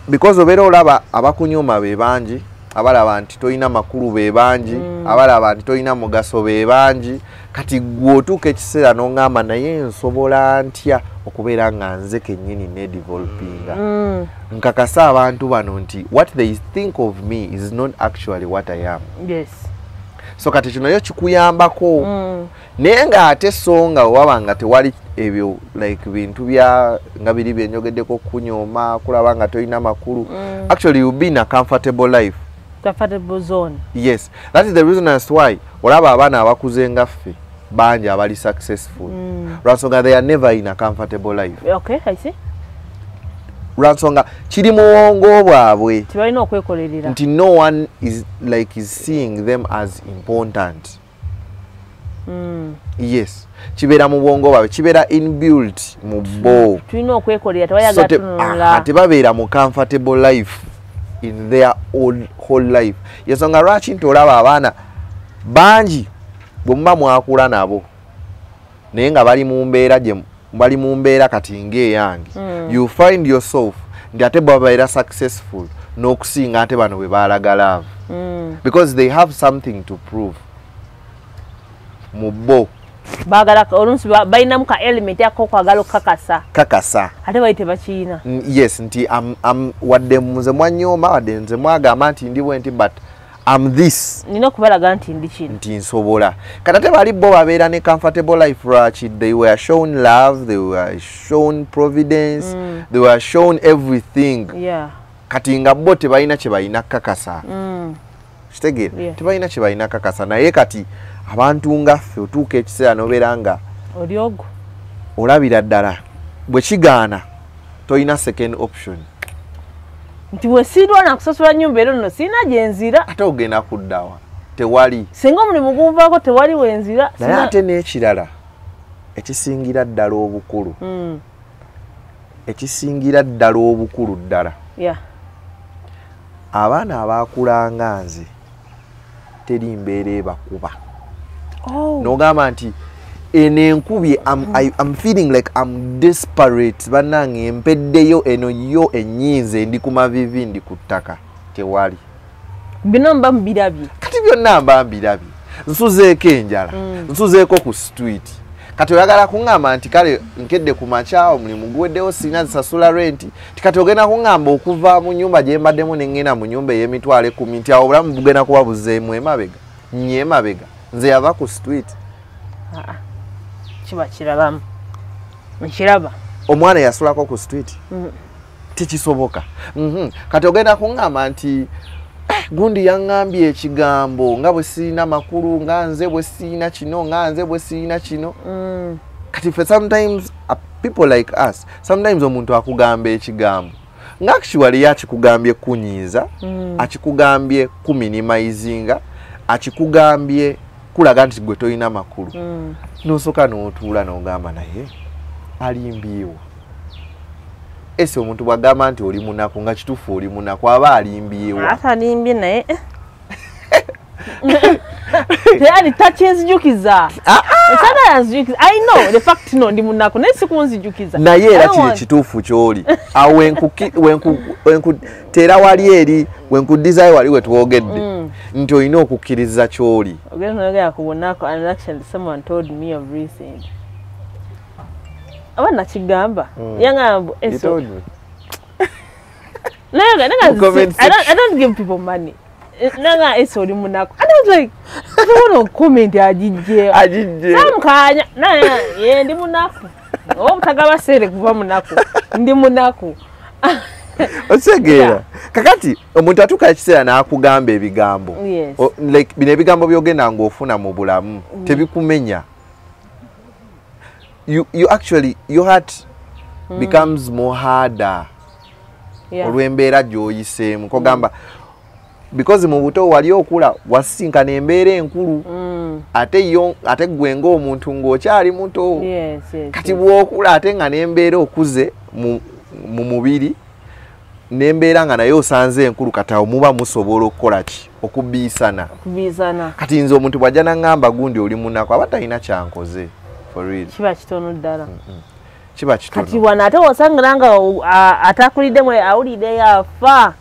[SPEAKER 3] because obeera olaba abakunyuma be bangi abalaba nti toyina makulu be bangi abalaba nti toyina mugaso be bangi kati gwe otuuka ekiseera n'ongamba naye nsobola ntya okubeera nga nze kennyini ne developinga nkakasa abantu bano nti what they think of me is not actually what I am.
[SPEAKER 2] Yes.
[SPEAKER 3] So kati kino yo kikuyambako naye ng'ate so nga waba nga tewali ebyo like bintu bya nga biri byenyogeddeko kunyooma kulaba nga toyina makulu actually you'll be in a comfortable life.
[SPEAKER 2] Comfortable zone.
[SPEAKER 3] Yes, that is the reason as why olaba abaana abakuze nga ffe bangi abali successful lwansonga they are never in a comfortable life.
[SPEAKER 2] Okay, I see.
[SPEAKER 3] Lwansonga kiri muwongo bwabwe
[SPEAKER 2] tibalina okwekolerera
[SPEAKER 3] nti no one is seeing them as important. Yes, kibeera mu bwongo bwabwe kibeera inbuilt mu bo
[SPEAKER 2] tulina okwekolerera tebayaga tunula
[SPEAKER 3] tebabeera mu comfortable life in their whole life. Yensonga lwaki nti olaba abaana bangi bwe muba mwakula nabo naye nga bali mu mbeera kati ng'eyange you find yourself nti ate babeera successful n'okusinga ate bano bwe baalaga love because they have something to prove mu bo
[SPEAKER 2] bagala olunsi balinamu ka element yako kwagala okukakasa ate bali tebakiyina.
[SPEAKER 3] Yes, nti wadde nze mwanyooma wadde nze mwagamba nti ndi bwe nti but I'm this.
[SPEAKER 2] Nina okubalaga nti ndi kino
[SPEAKER 3] nti nsobola kati ate bali bo babeera ne comfortable life lwaki they were shown love they were shown providence they were shown everything kati nga bo tebalina kye balina kakasa kitegeera tebalina kye balina kakasa naye kati abantu nga ffe otuuka ekiseera n'obeera nga
[SPEAKER 2] oli ogwo
[SPEAKER 3] olabira ddala bwe kigaana toyina second option
[SPEAKER 2] nti bwe siirwa nakusasula nnyumba ero nno sirina gyenzira
[SPEAKER 3] ate ogenda kuddawa tewali
[SPEAKER 2] singa omulimu gunvaako tewali wenzira
[SPEAKER 3] naye ate n'ekirala ekisingira ddala obukulu ekisingira ddala obukulu ddala abaana abaakulanga nze teri mbeera ebakuba n'ogamba nti eno enkubye I'm feeling like I'm desperate bannange empeddeyo eno yo ennyinze ndi ku mavivi ndi ku ttaka tewali
[SPEAKER 2] bino mba mbirabye
[SPEAKER 3] kati byonna mba mbirabye nsuzeeko enjala nsuzeeko ku street kati oyagala kuŋŋamba nti kale nkedde ku makya omulimu guweddewo sirina zisasula renti tikati ogenda kuŋŋamba okuva mu nyumba gye mbaddemu ne ŋŋenda mu nyumba ey'emitwalo 10 nti awo obulamu bugenda kuba buzeemu emabega nnyo emabega nze yava ku street
[SPEAKER 2] kiba kirabamu nkiraba
[SPEAKER 3] omwana yasulako ku street tekisoboka kati ogenda kuŋŋamba nti gundi yaŋŋambye ekigambo nga bwe sirina makulu nga nze bwe sirina kino nga nze bwe sirina kino kati fe sometimes people like us sometimes omuntu akugamba ekigambo nga actually yakikugambye kunyiiza akikugambye kuminimizinga akikugambye kulaga nti gwe toyina makulu n'osooka n'otuula n'ogamba naye alimbyewo ese omuntu bwagamba nti oli munaku nga kituufu oli munaku aba alimbyewo
[SPEAKER 2] atalimbye naye teyali takinzijukiza esana yanzijukiza I know the fact no ndi munaku naye sikunzijukiza
[SPEAKER 3] naye era kiri kituufu kyoli awo wenkuteera wali eri wenkudizayo wali wetwogedde nti olina okukkiriza kyoli
[SPEAKER 2] ogenda kubonako and actually someone told me of recent abana kigamba yangamba eso I don't give people money. Nanga is only Monaco. And I was like, I don't want to comment. I did. Some kind. Yeah, the Monaco. Oh, Tagawa said it for Monaco. In the Monaco.
[SPEAKER 3] Osegera. Kakati, omuntu atuka na akugamba ebigambo.
[SPEAKER 2] Yes.
[SPEAKER 3] Like bine ebigambo byogenda ng'ofuna mu bulamu. Tebikumenya. You actually, your heart becomes more harder. Olw'embeera gy'oyiseemu kogamba because mu buto wali okula wasinkana embeera enkulu ate gwe ng'omuntu ng'okyali muto kati bw'okula ate nga n'embeera okuze mu mubiri n'embeera nga naye osanze enkulu kati awo muba musobola okukola ki okubiisana kati nze omuntu bw'ajja n'aŋŋamba gundi oli munaku aba talina kyankoze for real
[SPEAKER 2] kiba kitono ddala
[SPEAKER 3] kiba kitono
[SPEAKER 2] kati wana ate osangira nga atakulidde mwe awulidde yafa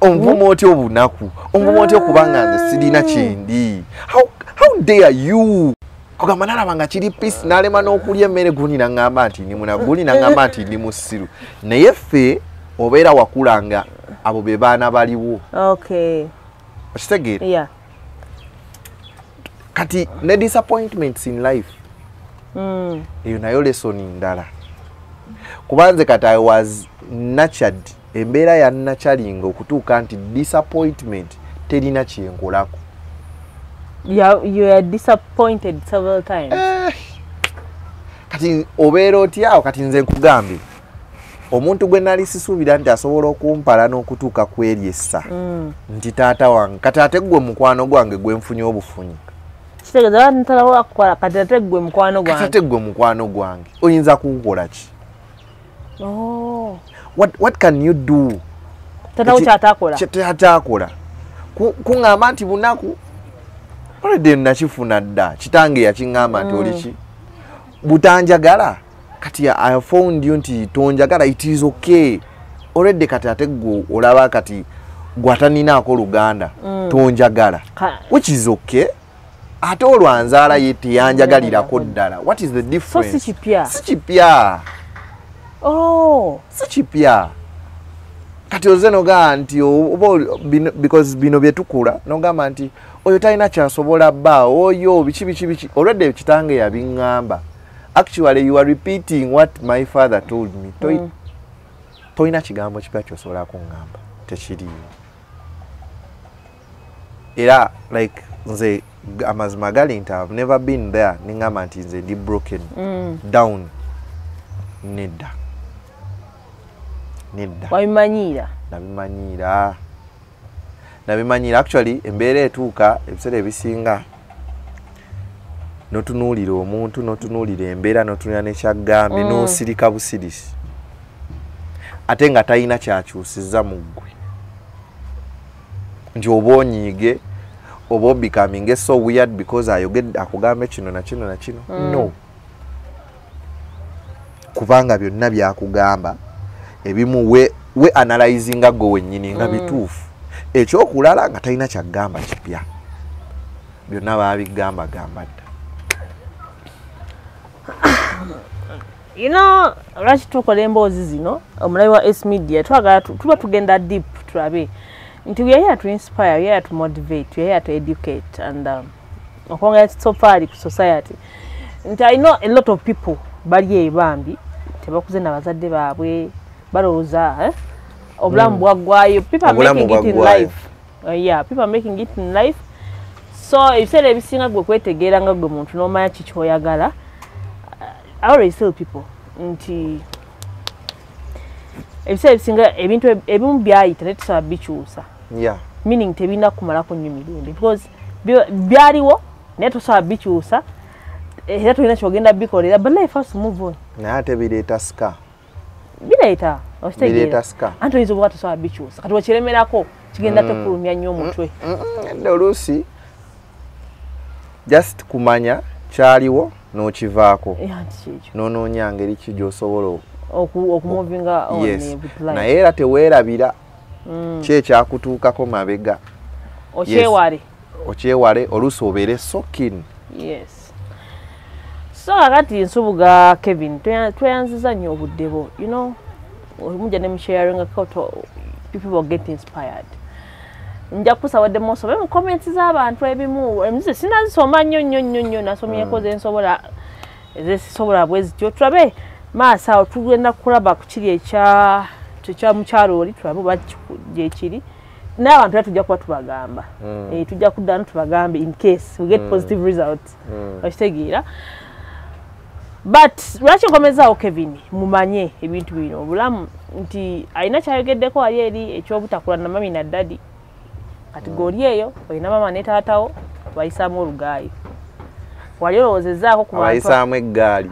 [SPEAKER 2] omuvumu
[SPEAKER 3] otyo obunaku okubanga nze sirina kyendi how dare you kogamba nalaba nga kiri peace nalema n'okulya emmere gundi naŋŋamba nti ndi munaku gundi naŋŋamba nti ndi musiru naye ffe obeera wakulanga abo be baana baliwo okitegeera kati ne disappointments in life eyo nayo lesoni ndala kubanze kati I was nurtured embeera ya nurturing okutuuka nti disappointment terina kyenkolako.
[SPEAKER 2] You are disappointed several times.
[SPEAKER 3] Kati obeera otya kati nze nkugambe omuntu gwe nali sisuubira nti asobola okumpala n'okutuuka kweryessa nti taata wange kati ate gwe mukwano gwange gwe nfunye obufunyi
[SPEAKER 2] kitegeeza ntala wakukola kati ate gwe mukwano gwange oyinza kunkola ki? What can you do? Tata uchatakola.
[SPEAKER 3] Chatakola. Kungamba nti bunaku already nakifuna dda. Kitange yakingamba nti olichi. Butanjagala. Kati I found you nti tonjagala it is okay. Already kati ate go olaba kati gwatanina ako Luganda. Tonjagala. Which is okay. Ate olwanzaala yeti yanjagalirako ddala. What is the difference?
[SPEAKER 2] So sichipya.
[SPEAKER 3] Sichipya. Sichipya. Kati ozenoga nti because bino byetukula nogamba nti oyo talina kyasobola bba oyo bichi already kitange yabingamba. Actually you are repeating what my father told me. Toina kigambo kipya kyosobola kungamba tekiriyo. Era like nze amazima gali nti I've never been there ningamba nti nze ndi broken down nedda.
[SPEAKER 2] Wabimanyira?
[SPEAKER 3] Nabimanyira actually embeera etuuka ebiseera ebisinga notunuulira omuntu notunuulira embeera notunuulira nekyagambe n'osirika busirisi ate nga talina kyakyusizza mu ggwe nti oba onyiige oba becoming so weird because ayogedde akugamba kino na kino na kino no kubanga byonna byakugamba ebimu we analyzinga go wennyini nga bituufu ekyokulala nga talina kyagamba kipya byonna baabigamba dda.
[SPEAKER 2] You know, lwaki tukola emboozi zino omulabi wa S Media twagala tuba tugenda deep tulabe nti we are here to inspire, we are here to motivate, we are here to educate and okwongera so far ku society nti I know a lot of people bali ebambi tebakuze na bazadde baabwe balowooza obulamu bwaggwayo. People are making it in life. People are making it in life. So ebiseera ebisinga gwe kwetegeera nga gwe muntu n'omanya kiki oyagala. I always tell people nti ebiseera ebisinga ebintu ebimu byayita tetusaba bikyusa. Meaning tebina kumalako nnyo mirembe because byaliwo naye tosaba bikyusa era tulina kyogenda bikolera but life has to move on.
[SPEAKER 3] Naye ate bireeta sika.
[SPEAKER 2] Bireeta ositegeera anti oyinza okuba tosobola bikyusa kati wekiremerako kigenda tekulumya nnyo omutwe.
[SPEAKER 3] Oluusi just kumanya kyaliwo n'okivaako n'onoonya ngeri ki gy'osobola
[SPEAKER 2] okumuvinga
[SPEAKER 3] naye era teweerabira ki ekyakutuukako mabega okyewale oluusi obeere so keen.
[SPEAKER 2] So kakati nsubuga Kevin tweyanziza nnyo obudde bwo you know mujja ne sharing people will get inspired. Nja kusawadde musobe mu comments z'abantu ebimu nze sinazisoma nnyo nasomyeko zesobola bwezityo tulabe maaso awo tugenda kulaba ku kiri ekya mukyalo oli tulabe oba gyekiri n'abantu era tujja kuba tubagamba tujja kuddaano tubagambe in case we get positive results okitegeera. But lwaki nkomezaawo Kevin mumanye ebintu bino obulamu nti alina kyayogeddeko wali eri ekyobutakula na mami na dadi kati goli eyo olina mama ne taatawo bayisaamu olugaayi wali olowoozezaako ku
[SPEAKER 3] abayisaamu eggaali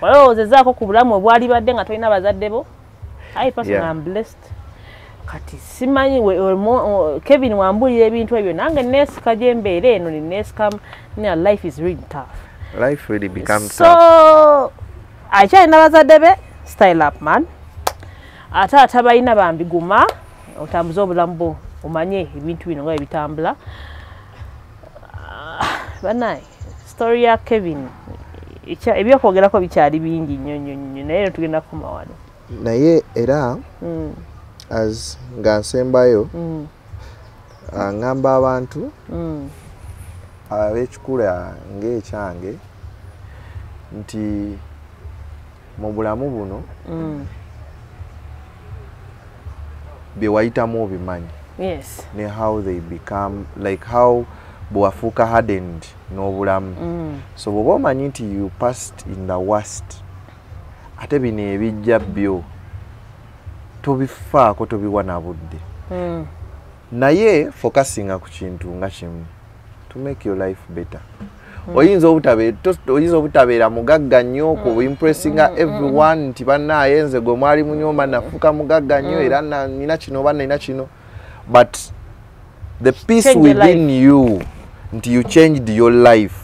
[SPEAKER 3] wali olowoozezaako ku bulamu obwali badde nga tolina bazadde bo. I personally am blessed. Kati simanyi Kevin wambulira ebintu ebyo nange neesika gyembeera eno neesika life is really tough. Life really becomes
[SPEAKER 2] so,
[SPEAKER 3] tough.
[SPEAKER 2] Akyalina bazadde be style up man. Ate balina bambiguma otambuza obulamu bwo omanye ebintu bino nga ebitambula. Banaye story ya Kevin ebyokwogerako bikyali bingi nnyo naye tugenda kukoma wano.
[SPEAKER 3] Naye era as nga nsembayo ngamba abantu ab'ekikula ng'ekyange nti mu bulamu buno bye wayitamu obimanyi.
[SPEAKER 2] Yes.
[SPEAKER 3] Ne how they become like how bwafuuka hardened n'obulamu. So bw'oba omanyi nti you passed in the worst ate bino ebijja byo tobifaako tobiwa na budde. Naye focusinga ku kintu nga kimu to make your life better. Oyinza obutabeera mugagga nnyo ku impressinga everyone nti bannaaye nze gwe mwali munyoma nafuuka mugagga nnyo era nina kino oba nina kino, but the peace within you nti you changed your life,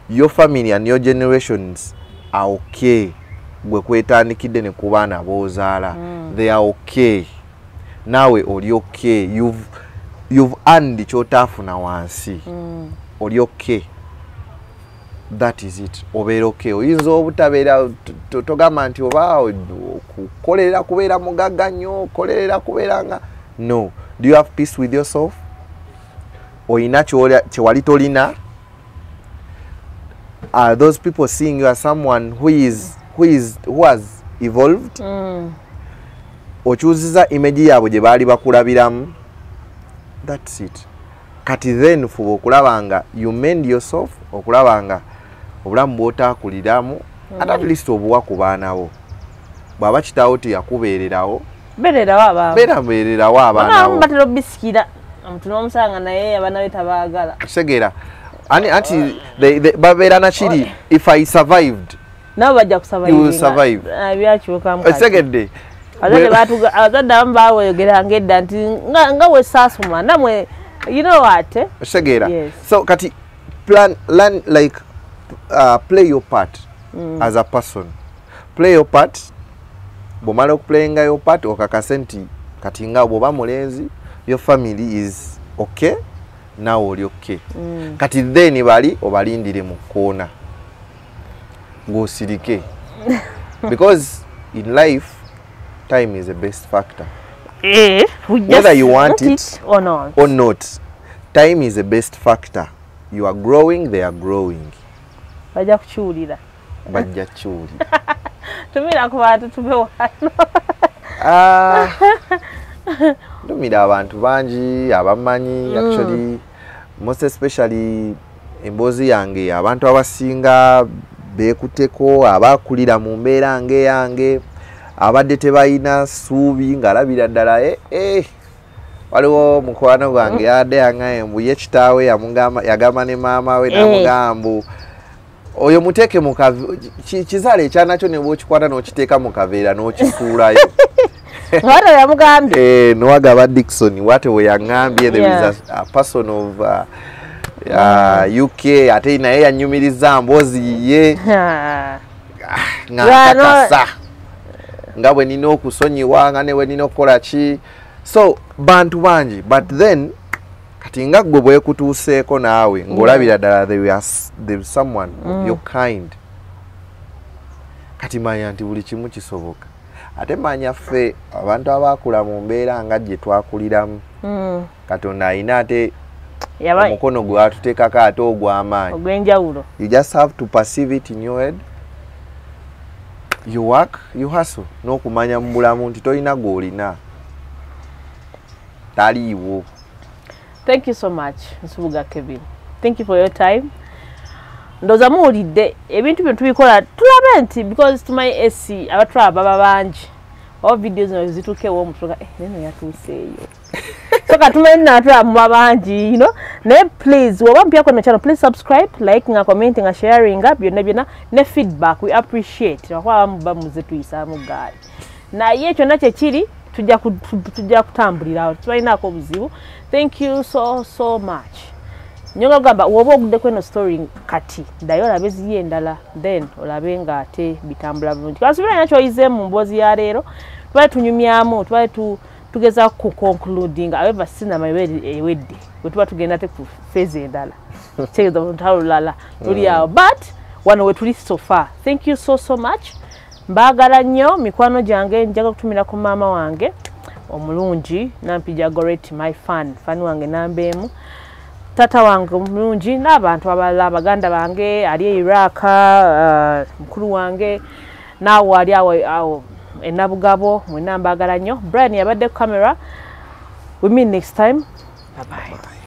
[SPEAKER 3] your family and your generations are okay. Gwe kwetandikidde ne ku baana b'ozaala they are okay. Naawe oli okay. You've earned kyotaafuna wansi. Oli okay. That is it. Obeera okay. Oyinza obutabeera togamba nti oba kukolerera kubeera mugagga nnyo kolerera kubeera nga no. Do you have peace with yourself? Oyina kyewali tolina? Are those people seeing you as someone who has evolved? Okyuziza image yaabwe gye baali bakulabiramu? That's it. Kati then fuba okulabanga you mend yourself, okulabanga obulamu bw'otaakuliramu at least obuwa ku baana bo. Bw'aba kitaawo teyakubeererawo beererawo abaana bo.
[SPEAKER 2] Batera obisikira omuntu n'omusanga naye abaana be tabaagala.
[SPEAKER 3] Segera anti babeera nakiri if I survived
[SPEAKER 2] nabo bajja kusurvive.
[SPEAKER 3] You will survive.
[SPEAKER 2] Byakyukamu
[SPEAKER 3] segedde
[SPEAKER 2] abazadde abamu baaweyogeranga edda nti nga we saasuma namwe you know what
[SPEAKER 3] segera.
[SPEAKER 2] Yes.
[SPEAKER 3] So kati learn like play your part as a person. Play your part. Bw'omala okuplayinga your part okakase nti kati nga bw'oba mulenzi your family is okay, nawe oli okay. Kati then bali obalindire mu koona ng'osirike because in life time is the best factor. Whether you want it
[SPEAKER 2] or not,
[SPEAKER 3] time is the best factor. You are growing, they are growing.
[SPEAKER 2] Bajja kukiwulira. Tumira ku bantu tube wano.
[SPEAKER 3] Tumira abantu bangi abamanyi actually most especially emboozi yange abantu abasinga beekuteko abakulira mu mbeera yange abadde tebalina ssuubi ng'alabira ddala waliwo mukwano gwange yadde yaŋŋamba ye kitaawe yagamba ne maama we namugambu oyo muteeke mu kizaala ekyanakyo ne bw'okikwata n'okiteeka mu kaveera n'okisuulayo.
[SPEAKER 2] Wate yamugambye
[SPEAKER 3] Nwagaba Dickson wate we yaŋŋambye there is a person of UK ate naye yanyumiriza mboozi ye ng'akakasa nga bwe nina okusonyiwa nga ne bwe nina okukola ki. So bantu bangi but then kati nga gwe bwekutuuseeko naawe ng'olabira ddala there is someone of your kind kati manya nti buli kimu kisoboka ate manya ffe abantu abakula mu mbeera nga gye twakuliramu Katonda ayina ate omukono gwe atuteekako ate ogw'amaanyi
[SPEAKER 2] ogw'enjawulo.
[SPEAKER 3] You just have to perceive it in your head. You work, you hustle. N'okumanya mu bulamu nti tolina gw'olina taliiwo.
[SPEAKER 2] Thank you so much, Nsubuga Kevin. Thank you for your time. Ndoza muwulidde ebintu bye tubikola tulabe nti because tumanyi esi abatwala baba bangi all videos zino zituukewo omutuga neno yatuuseeyo so katumanyi natwala muba bangi naye please woba mpyako na channel please subscribe, like nga commenting nga sharing byonna ne feedback we appreciate lwakuba bamuba muze tuyisaamu gaali naye kyonna kyekiri tujja kutambulirawo tubalinaako obuzibu. Thank you so much. Nyonga gamba woba ogudde kweno story kati ddayo olabe ziri endala then olabe nga ate bitambula bulungi kasubira nakyo oyize mu mboozi ya leero tubale tunyumyamu tubale tugeza ku concluding however sina maybe ewedde bwe tuba tugenda te ku phase endala tegeeza ntalo lala tuli awo but wano we tuli so far. Thank you so much. Mbaagala nnyo mikwano gyange njaga kutumira ku maama wange omulungi Nampija Goretti my fan wange nambeemu tata wange omulungi n'abantu abalala abaganda bange ali e Iraq mukulu wange naawe ali awo enabugabo mwenna mbaagala nnyo. Brian yabadde ku camera. We meet next time. Bye bye.